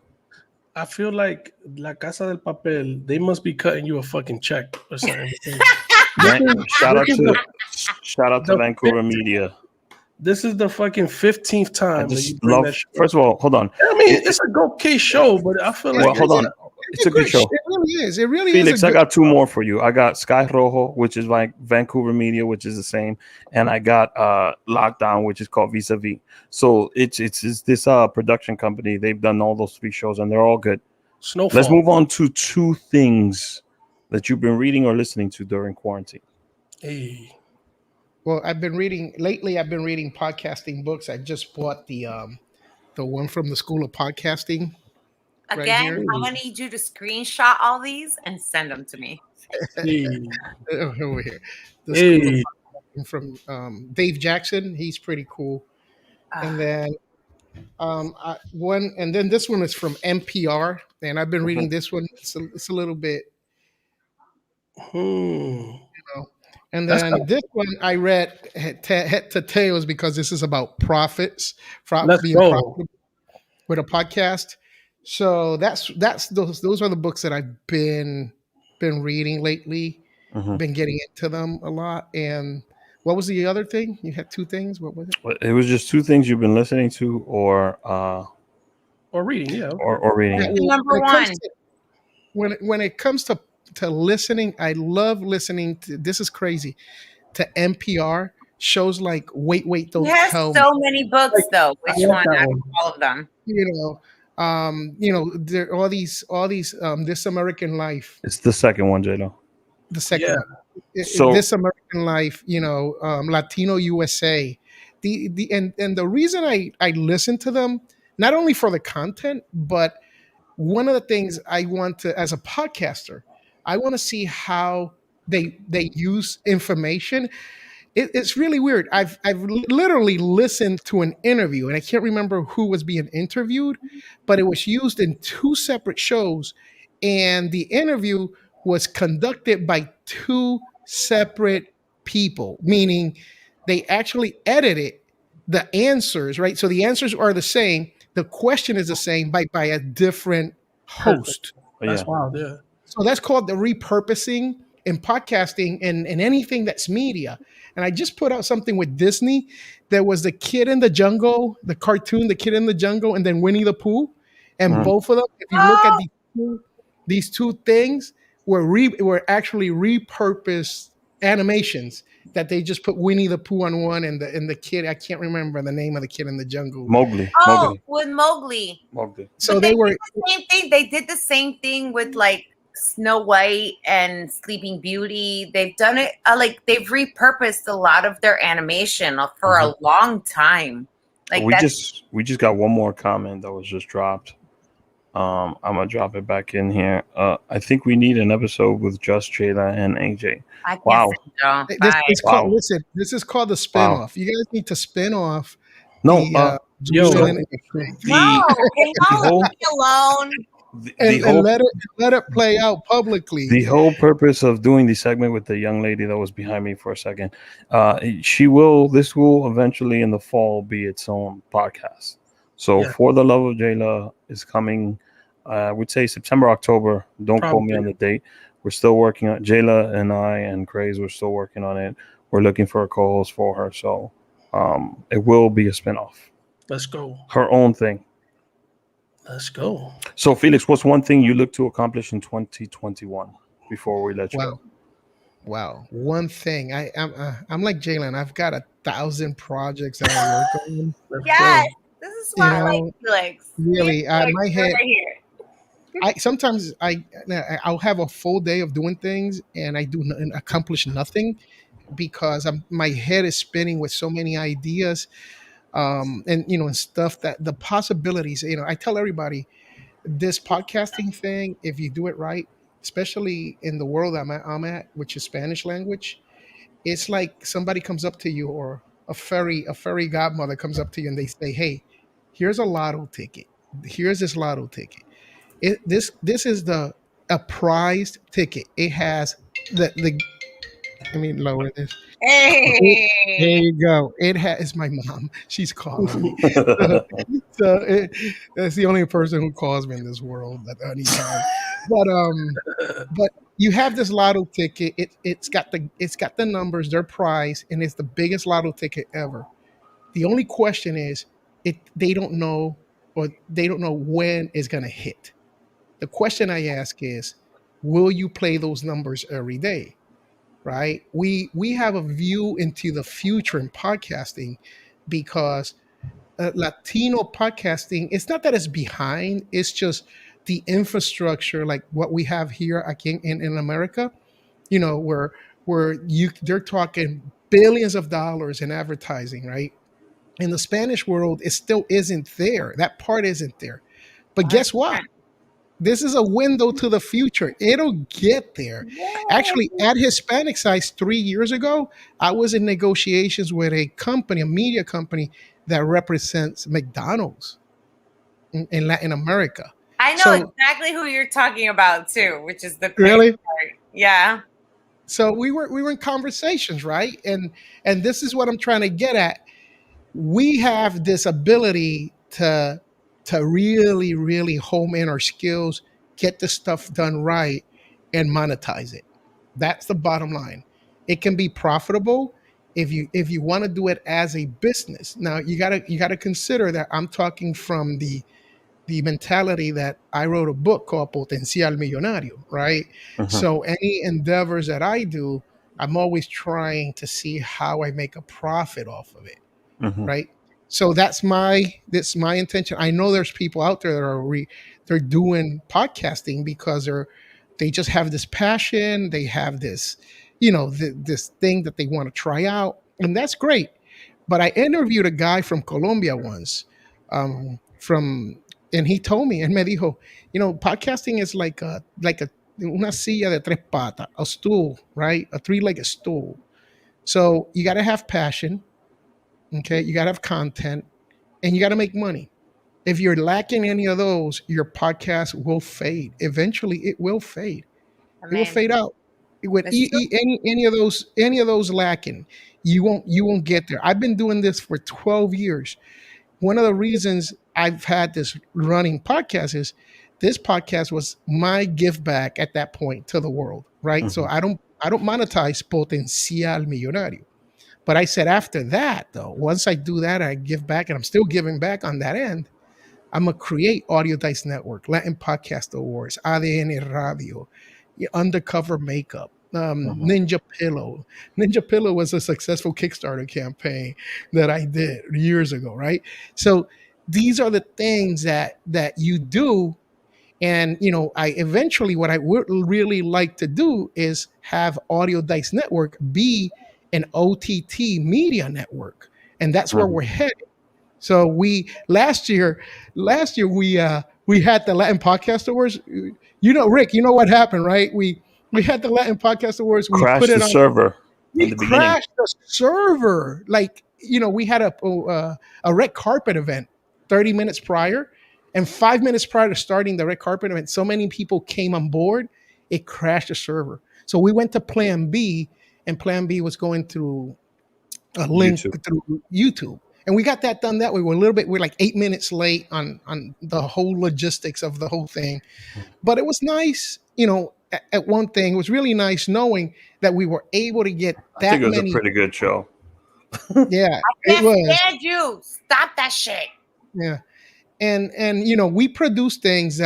I feel like La Casa del Papel, they must be cutting you a fucking check or something. Shout out to the Vancouver Media. This is the fucking 15th I time that you just bring love. that shit First of all, hold on. up. I mean, it's a okay show, but I feel like Well, hold on. It's a good show. It really is. It really Felix, is. I got 2 more for you. I got Sky Rojo, which is like Vancouver Media, which is the same, and I got Lockdown, which is called Vis a Vis. So it's this production company. They've done all those 3 shows, and they're all good. Snowfall. Let's move on to 2 things that you've been reading or listening to during quarantine. Hey. Well, I've been reading podcasting books. I just bought the one from the School of Podcasting. right Again, here. I'm gonna need you to screenshot all these and send them to me. Hey. Over here. The Hey. School of Podcasting from Dave Jackson. He's pretty cool. And then One, and then this one is from NPR, and I've been reading this one. It's a little bit, Hmm. know. And That's then this one I read head to tails because this is about profits, let's being go. profitable with a podcast. So that's those are the books that I've been reading lately. Mhm. Been getting into them a lot. And what was the other thing? You had two things. What was it? It was just two things you've been listening to, Or reading, yeah. or reading. Yeah, Yeah. well, Number when it comes one. to when it comes to listening, I love listening to, this is crazy, to NPR shows like Wait, He Don't has Tell Me. so many books, though. I Which like one that out of one. all of them? There all these This American Life, It's the second one, Jado. the second Yeah. one. So This American Life, Latino USA. And the reason I listen to them, not only for the content, but one of the things I want to, as a podcaster, I want to see how they use information. It's really weird. I've literally listened to an interview, and I can't remember who was being interviewed, but it was used in two separate shows, and the interview was conducted by two separate people, meaning they actually edited the answers, right? So the answers are the same, the question is the same by a different Perfect. host. That's yeah, wild, yeah. So that's called the repurposing in podcasting and anything that's media. And I just put out something with Disney. There was the Kid in the Jungle, the cartoon, the Kid in the Jungle, and then Winnie the Pooh. And Mhm. both of them, if you look at Oh, these two things, were actually repurposed animations that they just put Winnie the Pooh on one and the kid. I can't remember the name of the Kid in the Jungle. Mowgli. oh, with Mowgli. Mowgli. So But they they were did the same thing. They did the same thing with like Snow White and Sleeping Beauty. They've done it like they've repurposed a lot of their animation for a long time. Like we that's just got one more comment that was just dropped. I'm gonna drop it back in here. I think we need an episode with just Jayla and AJ. I can't Wow. say no. this Bye. is Wow. called listen. This is called the Wow. spinoff. You guys need to spin off No, the Yo, Julian that's and the No, can y'all whole- leave me alone? the and whole let it play out publicly. the whole purpose of doing the segment with the young lady that was behind me for a second, this will eventually in the fall be its own podcast. So Yeah. For the Love of Jayla is coming, I would say September, October. Don't quote me Probably. on the date. We're still working on Jayla and I and Craze. We're still working on it. We're looking for a co-host for her. So it will be a spinoff, let's go. her own thing. Let's go. So Felix, what's one thing you look to accomplish in 2021 before we let you Wow. go? Wow. One thing. I'm like Jalen. I've got 1,000 projects that I work on. Let's Yes, go. this is why I like Felix. Really, Felix, my you're head. right here. I'll have a full day of doing things and I accomplish nothing because my head is spinning with so many ideas, and stuff that the possibilities. I tell everybody this podcasting thing, if you do it right, especially in the world I'm at, which is Spanish language, it's like somebody comes up to you, or a fairy godmother comes up to you and they say, "Hey, here's a lotto ticket. Here's this lotto ticket. This is a prized ticket. It has the let me lower this. There Hey. you go. It has my mom. She's calling me. That's the only person who calls me in this world at any time. But you have this lotto ticket. It's got the numbers, their prize, and it's the biggest lotto ticket ever. The only question is, they don't know, or they don't know when it's gonna hit. The question I ask is, will you play those numbers every day? Right? We have a view into the future in podcasting because Latino podcasting, it's not that it's behind, it's just the infrastructure, like what we have here again in America, where they're talking billions of dollars in advertising, right? In the Spanish world, it still isn't there. That part isn't there. But guess what? This is a window to the future. It'll get there. Actually, at Hispanic Size 3 years ago, I was in negotiations with a company, a media company, that represents McDonald's in Latin America. I know So exactly who you're talking about too, which is the crazy really, part. Yeah. so we were in conversations, right? And this is what I'm trying to get at. We have this ability to really home in our skills, get the stuff done right, and monetize it. That's the bottom line. It can be profitable if you want to do it as a business. Now you gotta consider that I'm talking from the mentality that I wrote a book called Potencial Millonario, right? Mhm. So any endeavors that I do, I'm always trying to see how I make a profit off of it, Mhm. right? So that's my intention. I know there's people out there that they're doing podcasting because they just have this passion, they have this, this thing that they want to try out, and that's great. But I interviewed a guy from Colombia once, from and he told me, and me dijo, podcasting is like a una silla de tres patas, a stool, right? A three-legged stool. So you got to have passion, okay? You got to have content, and you got to make money. If you're lacking any of those, your podcast will fade. Eventually, it will fade. I It will mean, fade out. With it's true. any of those lacking, you won't get there. I've been doing this for 12 years. One of the reasons I've had this running podcast is this podcast was my give back at that point to the world, right? So Mhm. I don't monetize Potencial Millonario. But I said after that, though, once I do that, I give back, and I'm still giving back on that end. I'm gonna create Audio Dice Network, Latin Podcast Awards, ADN Radio, Undercover Makeup, Mhm. Ninja Pillow. Ninja Pillow was a successful Kickstarter campaign that I did years ago, right? So these are the things that you do, and I eventually, what I would really like to do is have Audio Dice Network be an OTT media network, and that's where Mhm. we're headed. So last year we had the Latin Podcast Awards. Rick, you know what happened, right? We had the Latin Podcast Awards. We put Crashed the it on. server in We the beginning. crashed the server. Like, we had a red carpet event 30 minutes prior, and 5 minutes prior to starting the red carpet event, so many people came on board, it crashed the server. So we went to Plan B, and Plan B was going through a link YouTube. through YouTube. And we got that done that way. We're like 8 minutes late on the whole logistics of the whole thing. But it was nice, at one thing, it was really nice knowing that we were able to get I think that it was a many. pretty good show. Yeah, it Can't was. stand you. Stop that shit. Yeah. And we produce things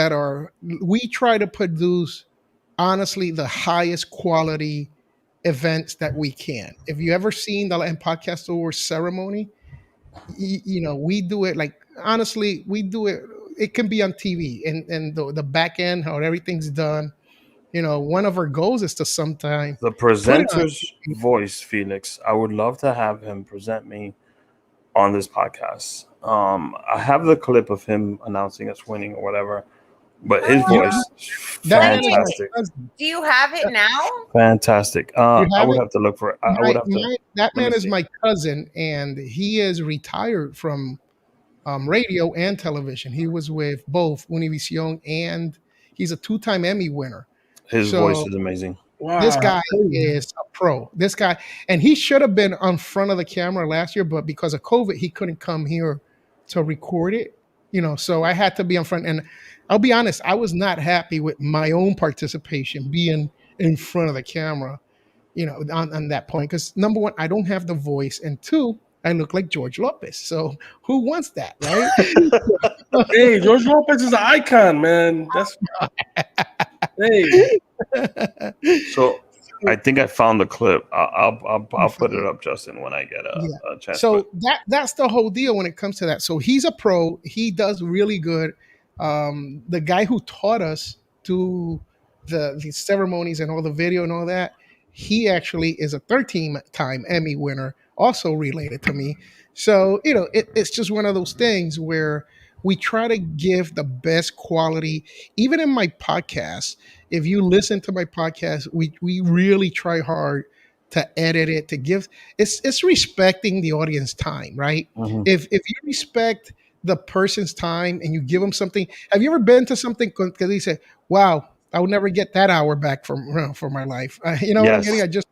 we try to produce, honestly, the highest quality events that we can. If you ever seen the Latin Podcast Awards ceremony, we do it, like, honestly, we do it. It can be on TV, and the back end, how everything's done. One of our goals is to sometime The put it on presenter's TV. voice, Felix. I would love to have him present me on this podcast. I have the clip of him announcing us winning or whatever, but his You, voice is that man is my fantastic. cousin. Do you have it now? Fantastic. You I have would it. have to look for it. I would have to. That Let me man is see. my cousin, and he is retired from radio and television. He was with both Univision, and he's a two-time Emmy winner. His voice So is amazing. this Wow. guy is a pro. This guy, and he should have been on front of the camera last year, but because of COVID, he couldn't come here to record it. So I had to be on front. And I'll be honest, I was not happy with my own participation being in front of the camera, on that point. Because number one, I don't have the voice, and two, I look like George Lopez. So who wants that, right? Hey, George Lopez is an icon, man. That's hey. So I think I found the clip. I'll put it up, Justin, when I get Yeah. a chance. So that's the whole deal when it comes to that. So he's a pro. He does really good. The guy who taught us to the ceremonies and all the video and all that, he actually is a 13-time Emmy winner, also related to me. So it's just one of those things where we try to give the best quality. Even in my podcast, if you listen to my podcast, we really try hard to edit it, to give it's respecting the audience time, right? Mhm. If you respect the person's time and you give them something, have you ever been to something because they say, "Wow, I would never get that hour back from my life." You know what I'm getting? Yes.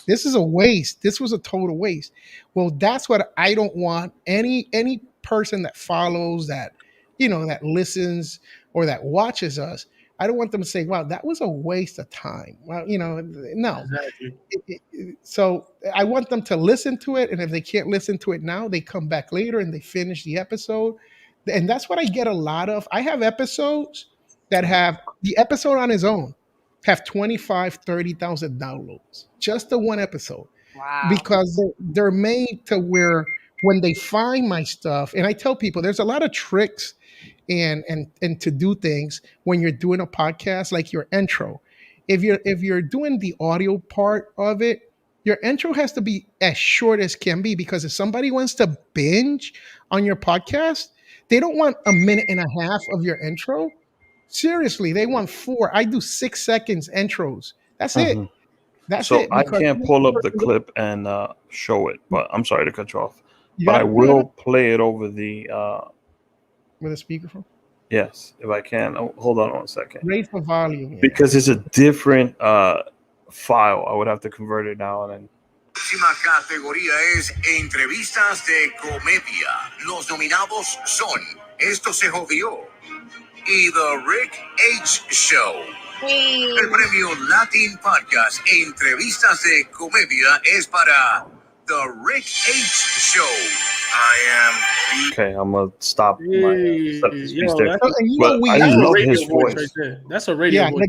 This is a waste. This was a total waste. Well, that's what I don't want any person that follows, that that listens or that watches us. I don't want them to say, "Wow, that was a waste of time." Well, no. Exactly. So I want them to listen to it, and if they can't listen to it now, they come back later and they finish the episode. And that's what I get a lot of. I have episodes that have the episode on its own have 25, 30,000 downloads. Just the one episode. Wow. Because they're made to where when they find my stuff, and I tell people there's a lot of tricks and to do things when you're doing a podcast, like your intro. If you're doing the audio part of it, your intro has to be as short as can be, because if somebody wants to binge on your podcast, they don't want a minute and a half of your intro. Seriously, they want four. I do 6 seconds intros. That's it. Mhm. That's So it. I Because can't pull up the clip and show it, but I'm sorry to cut you off. you But I got will play it over the with a speakerphone. yes, if I can. Oh, hold on 1 second. Raise the volume. Yeah. Because it's a different file. I would have to convert it now and then. Próxima categoría es entrevistas de comedia. Los nominados son Esto se jodió y The Rick H. Show. El premio Latin Podcast Entrevistas de Comedia es para The Rick H. Show. Okay, I'm gonna stop my set the speech Yo, there. So, and But I that's a love radio his voice. right there. That's a radio Yeah, voice.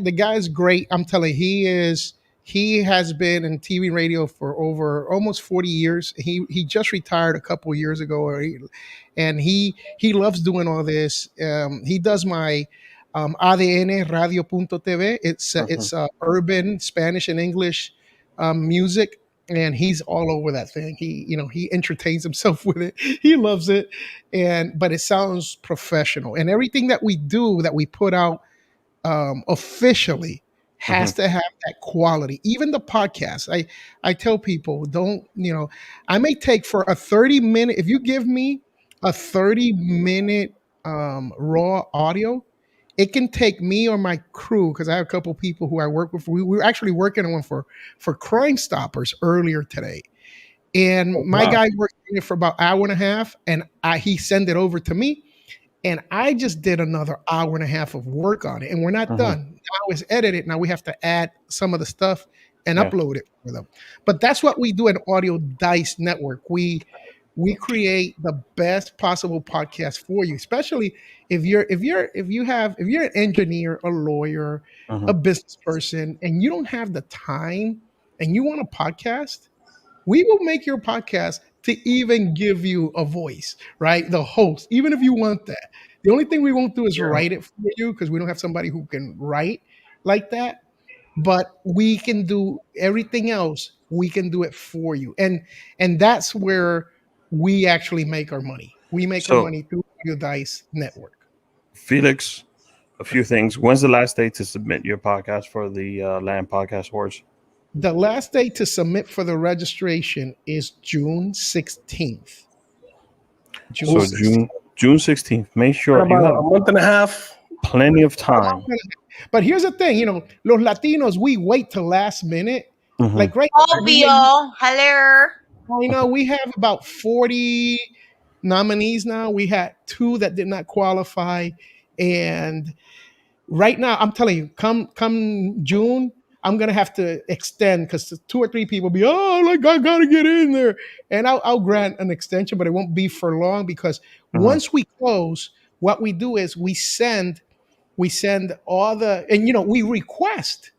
the guy is great. I'm telling you, he has been in TV and radio for over almost 40 years. He just retired a couple of years ago, and he loves doing all this. He does my ADN Radio.tv. It's urban Spanish and English music, and he's all over that thing. He entertains himself with it. He loves it, but it sounds professional, and everything that we do, that we put out officially, has to have that quality. Even the podcast, I tell people, don't, I may take for a 30-minute, if you give me a 30-minute raw audio, it can take me or my crew, because I have a couple people who I work with. We were actually working on one for Crime Stoppers earlier today. And my guy worked in it for about an hour and a half, and he sent it over to me. And I just did another hour and a half of work on it, and we're not done. Now it's edited. Now we have to add some of the stuff and upload it for them. But that's what we do at Audio Dice Network. We create the best possible podcast for you, especially if you're an engineer, a lawyer, a business person, and you don't have the time and you want a podcast. We will make your podcast to even give you a voice, right? The host, even if you want that. The only thing we won't do is write it for you, because we don't have somebody who can write like that. But we can do everything else. We can do it for you. And that's where we actually make our money. We make our money through your Dice Network. Felix, a few things. When's the last day to submit your podcast for the Land Podcast Awards? The last day to submit for the registration is June 16th. June 16th. Make sure you About have a month and a half. plenty of time. But here's the thing, los Latinos, we wait till last minute. Like right Obvio. Hello. We have about 40 nominees now. We had 2 that did not qualify. And right now, I'm telling you, come June, I'm gonna have to extend, because 2 or 3 people be, I gotta get in there, and I'll grant an extension, but it won't be for long, because once we close, what we do is we send all the, and we request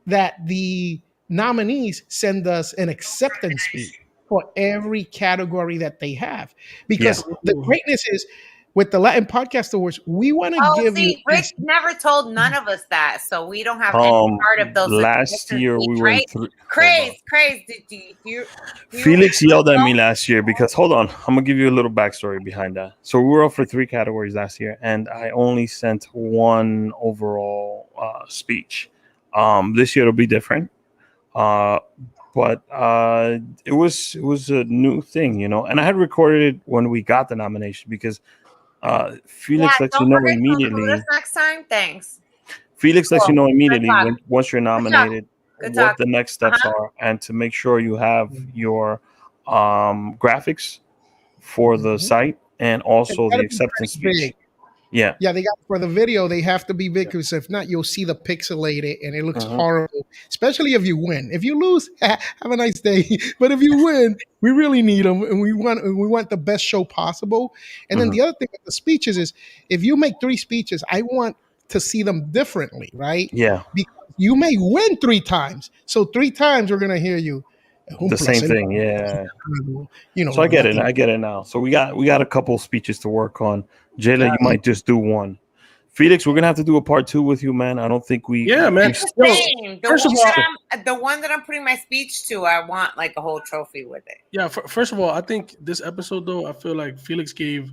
that the nominees send us an acceptance speech for every category that they have, because the greatness is, with the Latin Podcast Awards, we want to give you. Rick never told none of us that, so we don't have any part of those. Last year we were Craze. Did you Felix yelled at me last year because, hold on, I'm gonna give you a little backstory behind that. So we were up for 3 categories last year, and I only sent 1 overall speech. This year it'll be different. But it was a new thing, and I had recorded it when we got the nomination because Felix lets you don't know forget to include immediately. us next time. Thanks. Felix lets you know immediately talk. once you're nominated Good what talk. the next steps are, and to make sure you have your graphics for the site and also the acceptance speech. Yeah. Yeah, they got for the video, they have to be big because if not, you'll see the pixelated and it looks horrible, especially if you win. If you lose, have a nice day. But if you win, we really need them and we want the best show possible. And then the other thing with the speeches is if you make 3 speeches, I want to see them differently, right? Yeah. Because you may win 3 times. So 3 times we're gonna hear you. The same thing, yeah. So I get it now. So we got a couple speeches to work on. Jaylah, you might just do one. Felix, we're gonna have to do a part 2 with you, man. I don't think we. Yeah, man. The one that I'm putting my speech to, I want like a whole trophy with it. Yeah. First of all, I think this episode though, I feel like Felix gave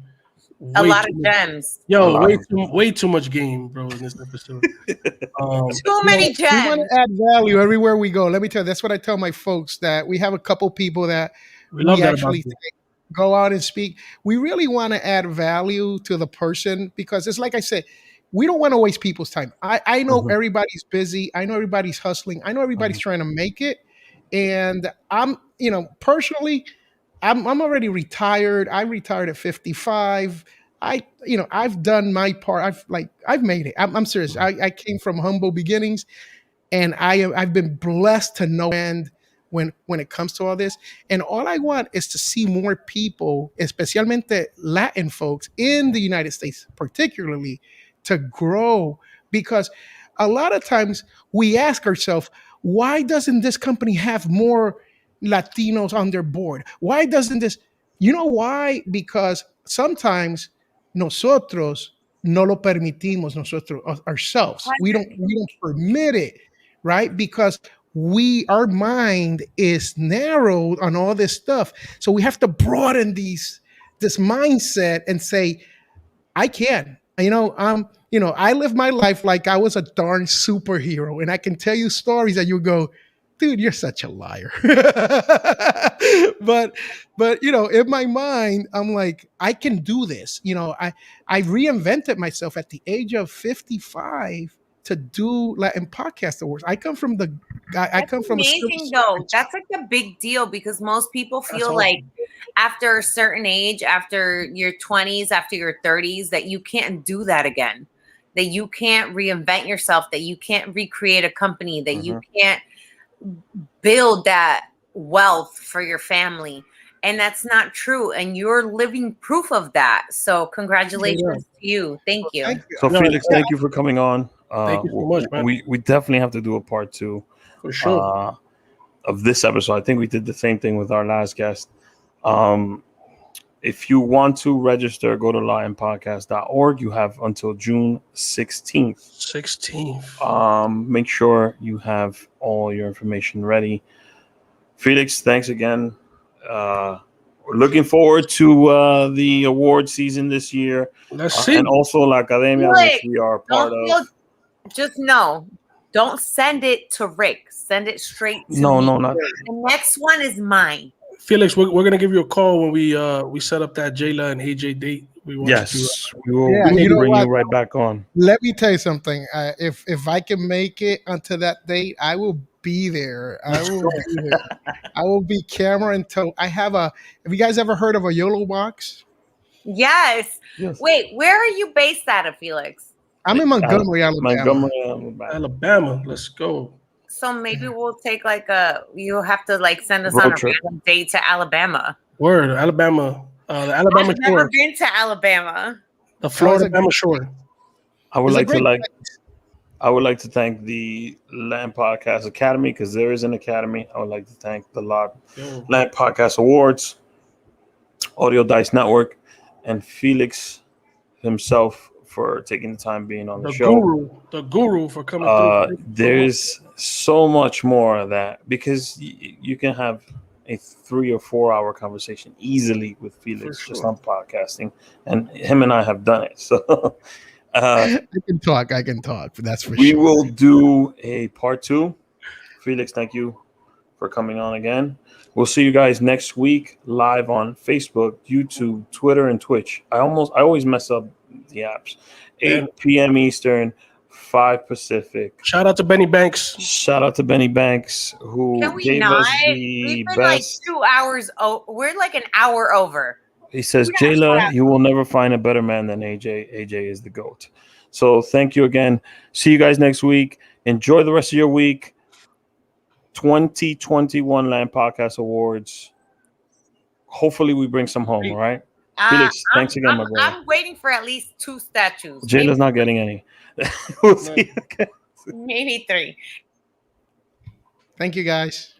a lot of gems. Way too much game, bro, in this episode. Too many gems. We want to add value everywhere we go. Let me tell you, that's what I tell my folks, that we have a couple people that we actually go out and speak. We really want to add value to the person because it's like I said, we don't want to waste people's time. I know everybody's busy. I know everybody's hustling. I know everybody's trying to make it. And I'm, personally, I'm already retired. I retired at 55. I've done my part. I've made it. I'm serious. I came from humble beginnings, and I've been blessed to no end when it comes to all this. And all I want is to see more people, especialmente Latin folks in the United States, particularly, to grow, because a lot of times we ask ourselves, why doesn't this company have more Latinos on their board? Why doesn't this? You know why? Because sometimes nosotros no lo permitimos ourselves. We don't permit it, right? Because our mind is narrowed on all this stuff. So we have to broaden this mindset and say, I can. I live my life like I was a darn superhero, and I can tell you stories that you go, dude, you're such a liar. but in my mind, I'm like, I can do this. I reinvented myself at the age of 55 to do Latin Podcast Awards. I come from amazing though. That's like a big deal because most people feel like after a certain age, after your 20s, after your 30s, that you can't do that again, that you can't reinvent yourself, that you can't recreate a company, that you can't build that wealth for your family. And that's not true. And you're living proof of that. So congratulations to you. Thank you. So Felix, thank you for coming on. Thank you so much, man. We definitely have to do a part 2 for sure of this episode. I think we did the same thing with our last guest. If you want to register, go to LionPodcast.org. You have until June 16th. Make sure you have all your information ready. Felix, thanks again. We're looking forward to the award season this year. Let's see. And also La Academia, which we are part of. Just don't send it to Rick. Send it straight to me. No, not. The next one is mine. Felix, we're gonna give you a call when we set up that Jaylah and AJ date. We will bring you right back on. Let me tell you something. If I can make it onto that date, I will be there. I will be camera and toe. Have you guys ever heard of a YOLO box? Yes. Wait, where are you based out of, Felix? I'm in Montgomery, Alabama. Alabama. Let's go. So maybe we'll take you'll have to send us on a random date to Alabama. Word, Alabama. The Alabama I've never been to Alabama. The Florida Alabama shore. I would like to thank the Latin Podcast Academy, because there is an academy. I would like to thank the Latin Podcast Awards, Audio Dice Network, and Felix himself for taking the time being on the show. The guru for coming through. There's so much more of that, because you can have a 3 or 4 hour conversation easily with Felix just on podcasting, and him and I have done it. So I can talk. That's for sure. We will do a part 2. Felix, thank you for coming on again. We'll see you guys next week live on Facebook, YouTube, Twitter, and Twitch. I always mess up the apps. 8 p.m. Eastern, 5 Pacific. Shout out to Benny Banks. Shout out to Benny Banks, who gave us the best. Like 2 hours. We're like an hour over. He says, Jaylah, you will never find a better man than AJ. AJ is the GOAT. So thank you again. See you guys next week. Enjoy the rest of your week. 2021 Land Podcast Awards. Hopefully we bring some home, all right? Felix, thanks again, my brother. I'm waiting for at least 2 statues. Jaylah's not getting any. We'll see you again. Maybe 3. Thank you, guys.